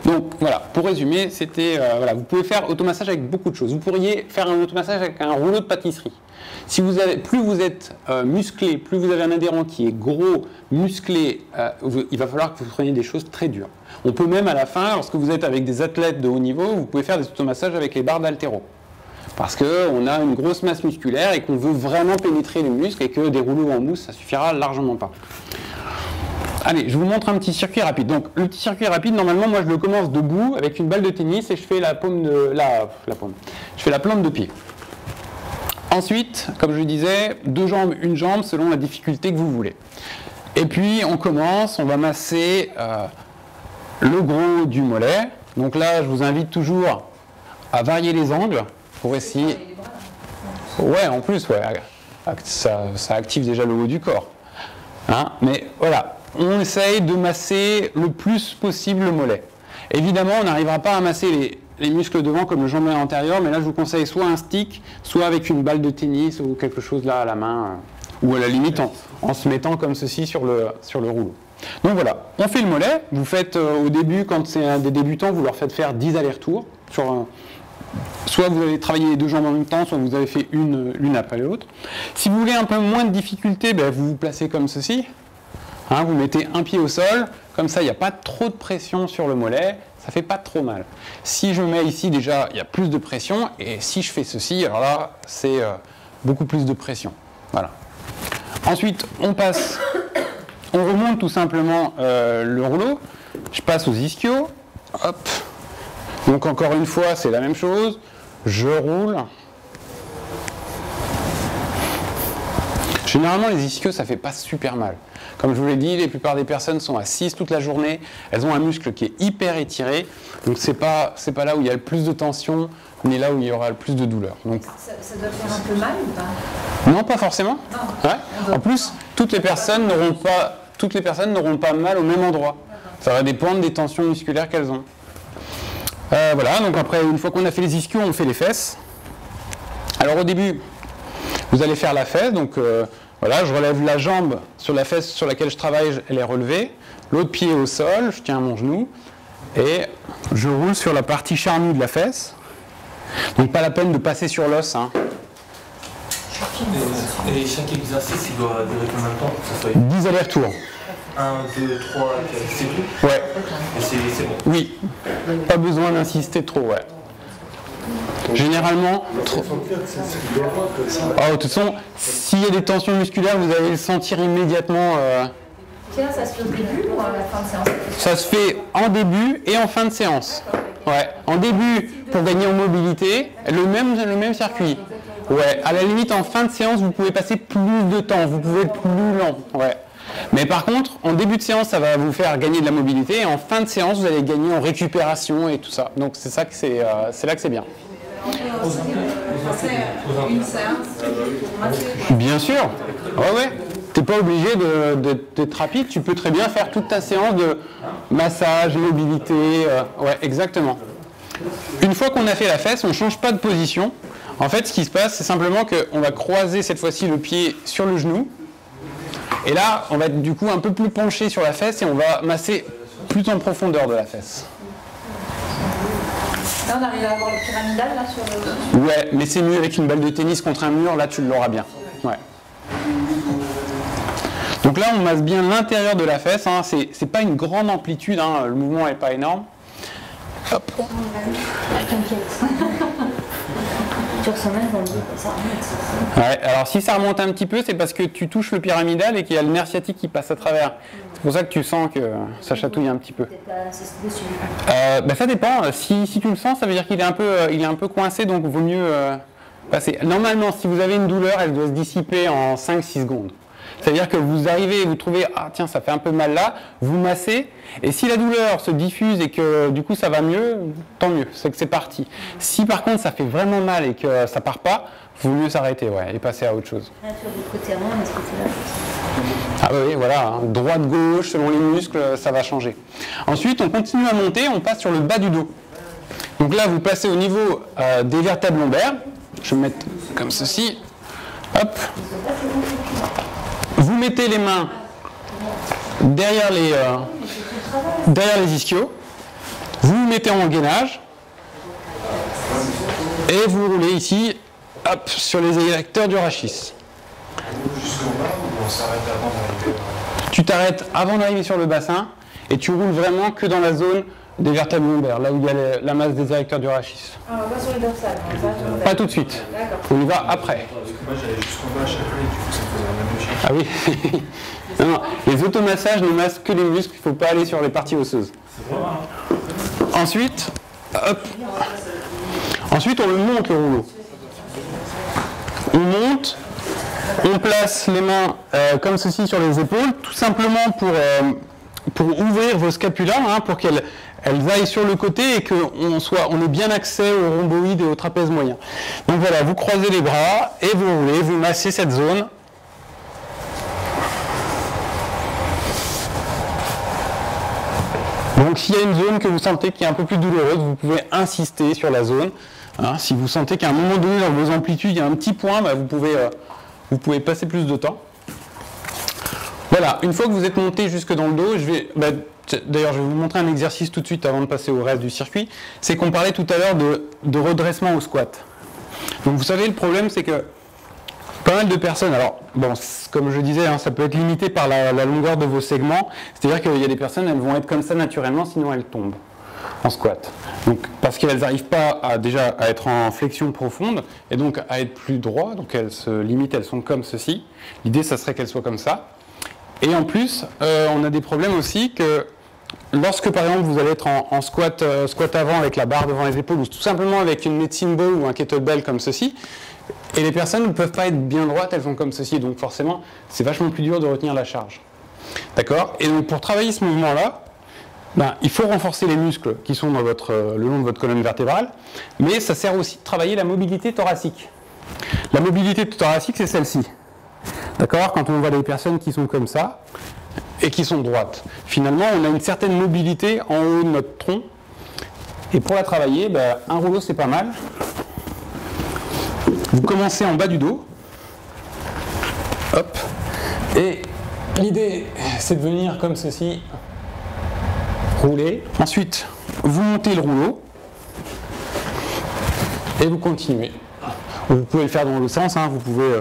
Donc voilà, pour résumer, c'était voilà, vous pouvez faire automassage avec beaucoup de choses. Vous pourriez faire un automassage avec un rouleau de pâtisserie. Plus vous êtes musclé, plus vous avez un adhérent qui est gros, musclé, il va falloir que vous preniez des choses très dures. On peut même à la fin, lorsque vous êtes avec des athlètes de haut niveau, vous pouvez faire des automassages avec les barres d'haltéro. Parce qu'on a une grosse masse musculaire et qu'on veut vraiment pénétrer les muscles et que des rouleaux en mousse, ça suffira largement pas. Allez, je vous montre un petit circuit rapide. Donc, le petit circuit rapide, normalement, moi, je le commence debout avec une balle de tennis et je fais je fais la plante de pied. Ensuite, comme je disais, 2 jambes, 1 jambe, selon la difficulté que vous voulez. Et puis, on commence, on va masser le gros du mollet. Donc là, je vous invite toujours à varier les angles pour essayer... Ouais, en plus, ouais, ça active déjà le haut du corps. Hein, mais voilà. On essaye de masser le plus possible le mollet. Évidemment, on n'arrivera pas à masser les muscles devant comme le jambon antérieur, mais là je vous conseille soit un stick, soit avec une balle de tennis ou quelque chose là à la main, ou à la limite en se mettant comme ceci sur le rouleau. Donc voilà, on fait le mollet. Vous faites au début, quand c'est des débutants, vous leur faites faire 10 allers-retours. Soit vous avez travaillé les 2 jambes en même temps, soit vous avez fait l'une après l'autre. Si vous voulez un peu moins de difficulté, vous vous placez comme ceci. Hein, vous mettez un pied au sol, comme ça il n'y a pas trop de pression sur le mollet, ça ne fait pas trop mal. Si je mets ici déjà, il y a plus de pression, et si je fais ceci, alors là c'est beaucoup plus de pression. Voilà. Ensuite on remonte tout simplement le rouleau, je passe aux ischios, hop. Donc encore une fois c'est la même chose, je roule. Généralement les ischios ça fait pas super mal. Comme je vous l'ai dit, la plupart des personnes sont assises toute la journée, elles ont un muscle qui est hyper étiré, donc c'est pas là où il y a le plus de tension, ni là où il y aura le plus de douleur. Donc, ça doit faire un peu mal ou pas? Non, pas forcément. Non. Ouais. En plus, toutes les personnes n'auront pas mal au même endroit. Ça va dépendre des tensions musculaires qu'elles ont. Voilà, donc après, une fois qu'on a fait les ischios, on fait les fesses. Alors au début, vous allez faire la fesse, donc voilà, je relève la jambe sur la fesse sur laquelle je travaille, elle est relevée. L'autre pied au sol, je tiens mon genou et je roule sur la partie charnue de la fesse. Donc pas la peine de passer sur l'os. Hein. Et chaque exercice, il doit durer combien de temps que ça soit 10 allers-retours. 1, 2, 3, 4, c'est tout? Ouais. Et c'est bon? Oui. Pas besoin d'insister trop, ouais. Généralement, de toute façon, s'il y a des tensions musculaires, vous allez le sentir immédiatement. Ça se fait au début ou à la fin de séance? Ça se fait en début et en fin de séance. Ouais. En début, pour gagner en mobilité, le même circuit. Ouais. À la limite, en fin de séance, vous pouvez passer plus de temps, vous pouvez être plus lent. Ouais. Mais par contre, en début de séance, ça va vous faire gagner de la mobilité, et en fin de séance, vous allez gagner en récupération et tout ça. Donc c'est ça que c'est là que c'est bien. Une séance. Bien sûr. Ouais. T'es pas obligé d'être rapide. Tu peux très bien faire toute ta séance de massage, mobilité. Ouais, exactement. Une fois qu'on a fait la fesse, on ne change pas de position. En fait, ce qui se passe, c'est simplement qu'on va croiser cette fois-ci le pied sur le genou. Et là, on va être du coup un peu plus penché sur la fesse et on va masser plus en profondeur de la fesse. Là, on arrive à avoir le pyramidal là sur le... Ouais, mais c'est mieux avec une balle de tennis contre un mur, là tu l'auras bien. Ouais. Donc là, on masse bien l'intérieur de la fesse, hein. C'est pas une grande amplitude, hein. Le mouvement n'est pas énorme. Hop. Ouais, alors si ça remonte un petit peu, c'est parce que tu touches le pyramidal et qu'il y a le nerf sciatique qui passe à travers. C'est pour ça que tu sens que ça chatouille un petit peu. Ça dépend. Si tu le sens, ça veut dire qu'il est un peu coincé, donc vaut mieux passer. Normalement, si vous avez une douleur, elle doit se dissiper en 5-6 secondes. C'est-à-dire que vous arrivez, vous trouvez, ah tiens, ça fait un peu mal là, vous massez, et si la douleur se diffuse et que du coup ça va mieux, tant mieux, c'est que c'est parti. Si par contre ça fait vraiment mal et que ça part pas, il vaut mieux s'arrêter, ouais, et passer à autre chose. Sur le côté avant, mais ce côté-là. Ah oui, voilà, hein, droite-gauche, selon les muscles, ça va changer. Ensuite, on continue à monter, on passe sur le bas du dos. Donc là, vous passez au niveau des vertèbres lombaires. Je vais me mettre comme ceci. Hop. Vous mettez les mains derrière les ischios. Vous vous mettez en gainage. Et vous roulez ici, hop, sur les érecteurs du rachis. Tu t'arrêtes avant d'arriver sur le bassin et tu roules vraiment que dans la zone des vertèbres lombaires, là où il y a la masse des érecteurs du rachis. Ah, pas sur les dorsales, pas tout de suite. On y va après. Moi j'allais jusqu'en bas à chaque fois et du coup ça faisait la même chose. Ah oui. Non, non, les automassages ne massent que les muscles, il ne faut pas aller sur les parties osseuses. Ensuite, hop. Ensuite on le monte le rouleau. On monte. On place les mains comme ceci sur les épaules, tout simplement pour ouvrir vos scapulaires, hein, pour qu'elles aillent sur le côté et qu'on ait bien accès au rhomboïde et au trapèze moyen. Donc voilà, vous croisez les bras et vous roulez, vous massez cette zone. Donc s'il y a une zone que vous sentez qui est un peu plus douloureuse, vous pouvez insister sur la zone. Hein, si vous sentez qu'à un moment donné dans vos amplitudes, il y a un petit point, bah, vous pouvez passer plus de temps. Voilà, une fois que vous êtes monté jusque dans le dos, d'ailleurs je vais vous montrer un exercice tout de suite avant de passer au reste du circuit, c'est qu'on parlait tout à l'heure de redressement au squat. Donc vous savez, le problème c'est que pas mal de personnes, alors bon, comme je disais, hein, ça peut être limité par la longueur de vos segments, c'est-à-dire qu'il y a des personnes, elles vont être comme ça naturellement, sinon elles tombent en squat. Donc, parce qu'elles n'arrivent pas déjà à être en flexion profonde et donc à être plus droit, donc elles se limitent, elles sont comme ceci. L'idée, ça serait qu'elles soient comme ça. Et en plus, on a des problèmes aussi que lorsque par exemple vous allez être en squat avant avec la barre devant les épaules ou tout simplement avec une medicine ball ou un kettlebell comme ceci, et les personnes ne peuvent pas être bien droites, elles sont comme ceci, donc forcément c'est vachement plus dur de retenir la charge. D'accord? Et donc pour travailler ce mouvement-là, il faut renforcer les muscles qui sont dans le long de votre colonne vertébrale, mais ça sert aussi de travailler la mobilité thoracique. La mobilité thoracique, c'est celle-ci. D'accord? Quand on voit des personnes qui sont comme ça et qui sont droites, finalement, on a une certaine mobilité en haut de notre tronc. Et pour la travailler, un rouleau, c'est pas mal. Vous commencez en bas du dos. Hop. Et l'idée, c'est de venir comme ceci. Rouler. Ensuite, vous montez le rouleau et vous continuez. Vous pouvez le faire dans l'autre sens, hein. Vous pouvez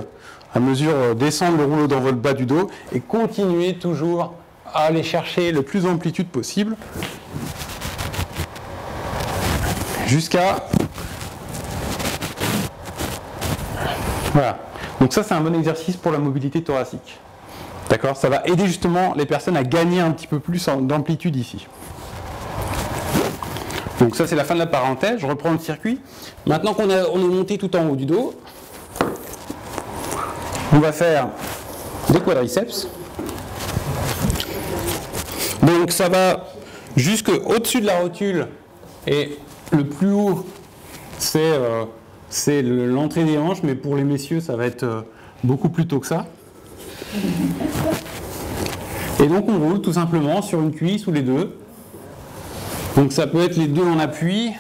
à mesure descendre le rouleau dans votre bas du dos et continuer toujours à aller chercher le plus d'amplitude possible jusqu'à... Voilà. Donc ça, c'est un bon exercice pour la mobilité thoracique. D'accord? Ça va aider justement les personnes à gagner un petit peu plus d'amplitude ici. Donc ça, c'est la fin de la parenthèse. Je reprends le circuit. Maintenant qu'on est monté tout en haut du dos, on va faire des quadriceps. Donc ça va jusqu'au-dessus de la rotule. Et le plus haut, c'est l'entrée des hanches. Mais pour les messieurs, ça va être beaucoup plus tôt que ça. Et donc on roule tout simplement sur une cuisse ou les deux. Donc ça peut être les deux en appui.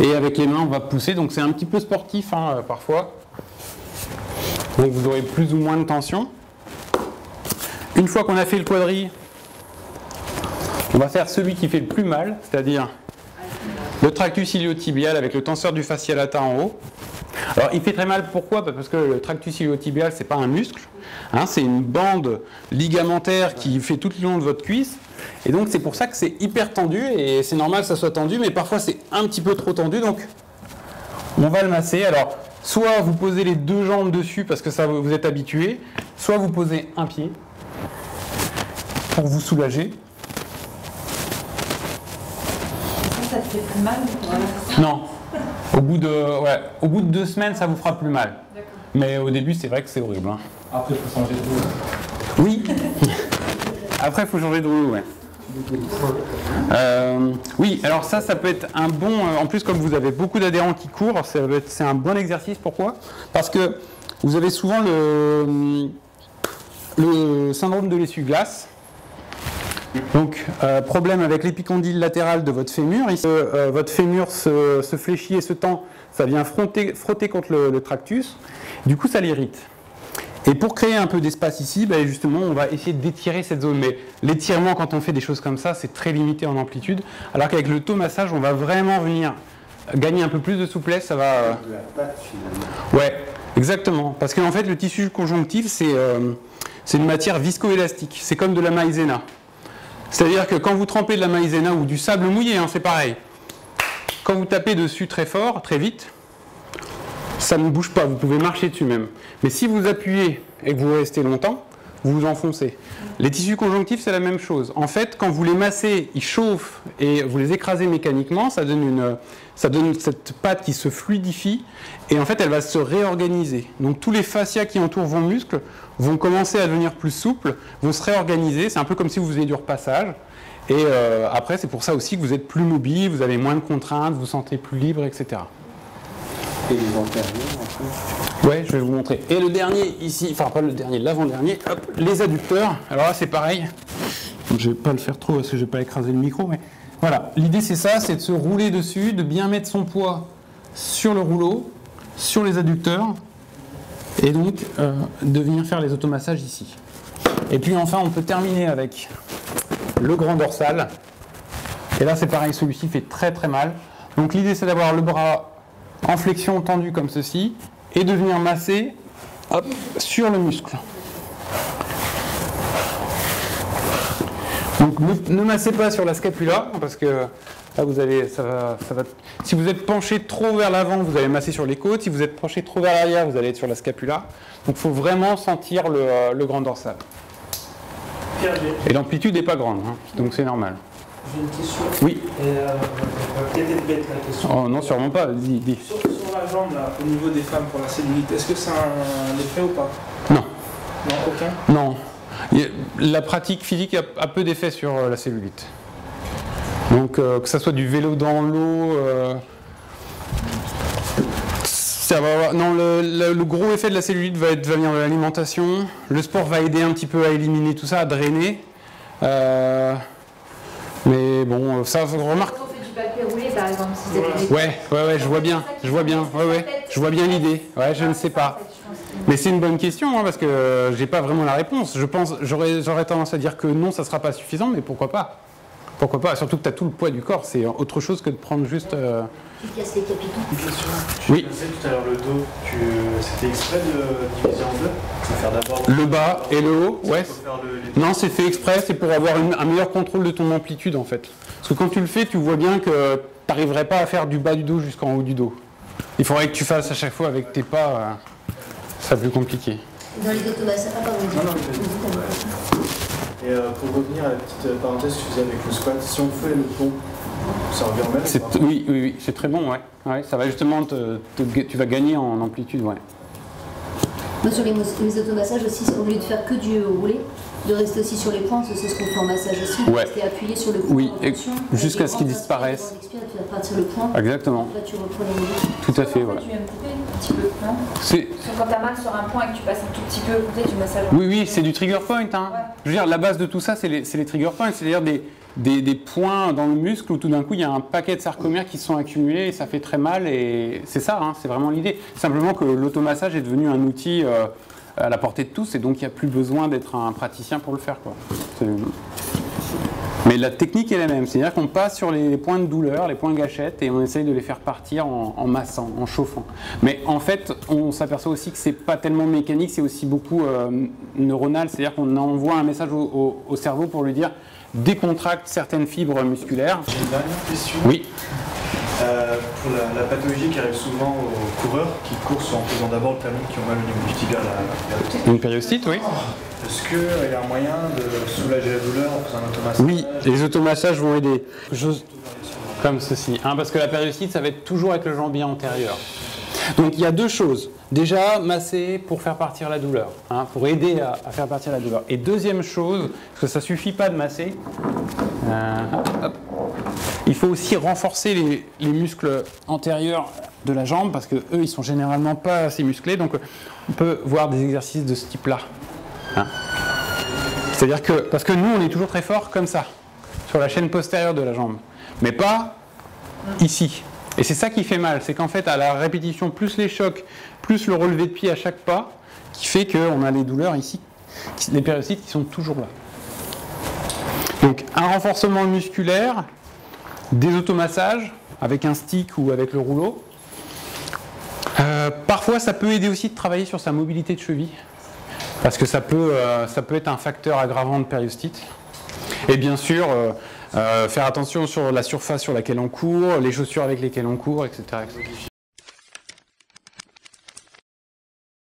Et avec les mains on va pousser. Donc c'est un petit peu sportif hein, parfois. Donc vous aurez plus ou moins de tension. Une fois qu'on a fait le quadri, on va faire celui qui fait le plus mal, c'est-à-dire le tractus iliotibial avec le tenseur du fascia lata en haut. Alors il fait très mal, pourquoi? Parce que le tractus iliotibial, c'est pas un muscle, hein, c'est une bande ligamentaire qui fait tout le long de votre cuisse. Et donc c'est pour ça que c'est hyper tendu, et c'est normal que ça soit tendu, mais parfois c'est un petit peu trop tendu, donc on va le masser. Alors soit vous posez les deux jambes dessus parce que ça vous êtes habitué, soit vous posez un pied pour vous soulager. Ça te fait plus mal? Non. Au bout de 2 semaines, ça vous fera plus mal. Mais au début, c'est vrai que c'est horrible. Hein. Après, il faut changer de rouleau. Oui. Après, il faut changer de rouleau, ouais. Oui, alors ça peut être un bon... en plus, comme vous avez beaucoup d'adhérents qui courent, c'est un bon exercice. Pourquoi? Parce que vous avez souvent le syndrome de l'essuie-glace. Donc, problème avec l'épicondyle latéral de votre fémur. Votre fémur se fléchit et se tend, ça vient frotter contre le tractus. Du coup, ça l'irrite. Et pour créer un peu d'espace ici, ben justement, on va essayer d'étirer cette zone. Mais l'étirement, quand on fait des choses comme ça, c'est très limité en amplitude. Alors qu'avec l'automassage, on va vraiment venir gagner un peu plus de souplesse. Ça va... De la pâte, finalement. Ouais, exactement. Parce qu'en fait, le tissu conjonctif, c'est une matière viscoélastique. C'est comme de la maïzena. C'est-à-dire que quand vous trempez de la maïzena ou du sable mouillé, hein, c'est pareil. Quand vous tapez dessus très fort, très vite, ça ne bouge pas, vous pouvez marcher dessus même. Mais si vous appuyez et que vous restez longtemps, vous vous enfoncez. Les tissus conjonctifs, c'est la même chose. En fait, quand vous les massez, ils chauffent et vous les écrasez mécaniquement, ça donne cette pâte qui se fluidifie et en fait, elle va se réorganiser. Donc tous les fascias qui entourent vos muscles vont commencer à devenir plus souples, vont se réorganiser. C'est un peu comme si vous faisiez du repassage. Et après, c'est pour ça aussi que vous êtes plus mobile, vous avez moins de contraintes, vous vous sentez plus libre, etc. Et les antérieurs, en fait. Ouais, je vais vous montrer. Et le dernier ici, enfin pas le dernier, l'avant-dernier, hop, les adducteurs. Alors là, c'est pareil. Je vais pas le faire trop parce que je vais pas écraser le micro, mais voilà. L'idée, c'est ça, c'est de se rouler dessus, de bien mettre son poids sur le rouleau, sur les adducteurs, et donc de venir faire les automassages ici. Et puis enfin, on peut terminer avec le grand dorsal. Et là, c'est pareil, celui-ci fait très très mal. Donc l'idée, c'est d'avoir le bras en flexion tendue comme ceci, et de venir masser hop, sur le muscle. Donc ne massez pas sur la scapula, parce que là vous allez, si vous êtes penché trop vers l'avant, vous allez masser sur les côtes, si vous êtes penché trop vers l'arrière, vous allez être sur la scapula. Donc il faut vraiment sentir le grand dorsal. Et l'amplitude n'est pas grande, hein, donc c'est normal. J'ai une question. Oui. Peut-être être bête la question. Oh non, sûrement pas, dis. Sur la jambe, là, au niveau des femmes pour la cellulite, est-ce que ça a un effet ou pas? Non. Non, aucun? Non. La pratique physique a peu d'effet sur la cellulite. Donc que ça soit du vélo dans l'eau, ça va avoir... Non, le gros effet de la cellulite va venir de l'alimentation. Le sport va aider un petit peu à éliminer tout ça, à drainer. Mais bon, ça remarque. Quand on fait du papier roulé, par exemple, si c'est Ouais, je vois bien, je vois bien l'idée. Ouais, je ne sais pas. Mais c'est une bonne question, hein, parce que j'ai pas vraiment la réponse. Je pense, j'aurais tendance à dire que non, ça sera pas suffisant, mais pourquoi pas? Pourquoi pas? Surtout que tu as tout le poids du corps, c'est autre chose que de prendre juste... Tu casses les capitaux. Une question. Oui. Tu disais tout à l'heure le dos, c'était exprès de diviser en deux? C'est faire d'abord Le bas et le haut, ouais. Les... Non, c'est fait exprès, c'est pour avoir un meilleur contrôle de ton amplitude en fait. Parce que quand tu le fais, tu vois bien que tu n'arriverais pas à faire du bas du dos jusqu'en haut du dos. Il faudrait que tu fasses à chaque fois avec tes pas, ça plus compliqué. Dans les automassages, Et pour revenir à la petite parenthèse que tu faisais avec le squat, si on fait le pont, ça revient au même? Oui, c'est très bon, ouais. Ouais, ça va justement, tu vas gagner en amplitude, ouais. Moi, sur les automassages aussi, au lieu de faire que du roulé, de rester aussi sur les points, c'est ce qu'on fait en massage aussi, ouais. rester appuyé sur le point. Oui, jusqu'à ce qu'il disparaisse. Tu vas partir le point. Exactement. Là, tu reprends les mouvements. Tout à fait, ouais. Tu viens me couper un petit peu, non? C'est... Quand tu as mal sur un point et que tu passes un tout petit peu à côté du massage. Oui, c'est du trigger point. Hein. Ouais. Je veux dire, la base de tout ça, c'est les trigger points, c'est-à-dire des points dans le muscle où tout d'un coup, il y a un paquet de sarcomères qui se sont accumulés et ça fait très mal. Et c'est ça, hein, c'est vraiment l'idée. Simplement que l'automassage est devenu un outil à la portée de tous et donc il n'y a plus besoin d'être un praticien pour le faire, quoi. Mais la technique est la même, c'est-à-dire qu'on passe sur les points de douleur, les points gâchettes, et on essaye de les faire partir en massant, en chauffant. Mais en fait, on s'aperçoit aussi que c'est pas tellement mécanique, c'est aussi beaucoup neuronal, c'est-à-dire qu'on envoie un message au cerveau pour lui dire décontracte certaines fibres musculaires. J'ai une dernière question. Oui. Pour la pathologie qui arrive souvent aux coureurs qui courent en faisant d'abord le talon, qui ont mal au niveau du tibia, Une périostite, oui. Est-ce qu'il y a un moyen de soulager la douleur en faisant un automassage? Oui, les automassages vont aider. comme ceci, hein, parce que la périostite, ça va être toujours avec le jambier antérieur. Donc il y a deux choses. Déjà, masser pour faire partir la douleur, hein, pour aider à faire partir la douleur. Et deuxième chose, parce que ça ne suffit pas de masser, il faut aussi renforcer les muscles antérieurs de la jambe, parce qu'eux, ils sont généralement pas assez musclés. Donc on peut voir des exercices de ce type-là. Hein. C'est-à-dire que, parce que nous, on est toujours très fort comme ça, sur la chaîne postérieure de la jambe, mais pas ici. Et c'est ça qui fait mal, c'est qu'en fait, à la répétition, plus les chocs, plus le relevé de pied à chaque pas, qui fait qu'on a les douleurs ici, les périostites qui sont toujours là. Donc, un renforcement musculaire, des automassages, avec un stick ou avec le rouleau. Parfois, ça peut aider aussi de travailler sur sa mobilité de cheville, parce que ça peut être un facteur aggravant de périostite. Et bien sûr, faire attention sur la surface sur laquelle on court, les chaussures avec lesquelles on court, etc. Modifier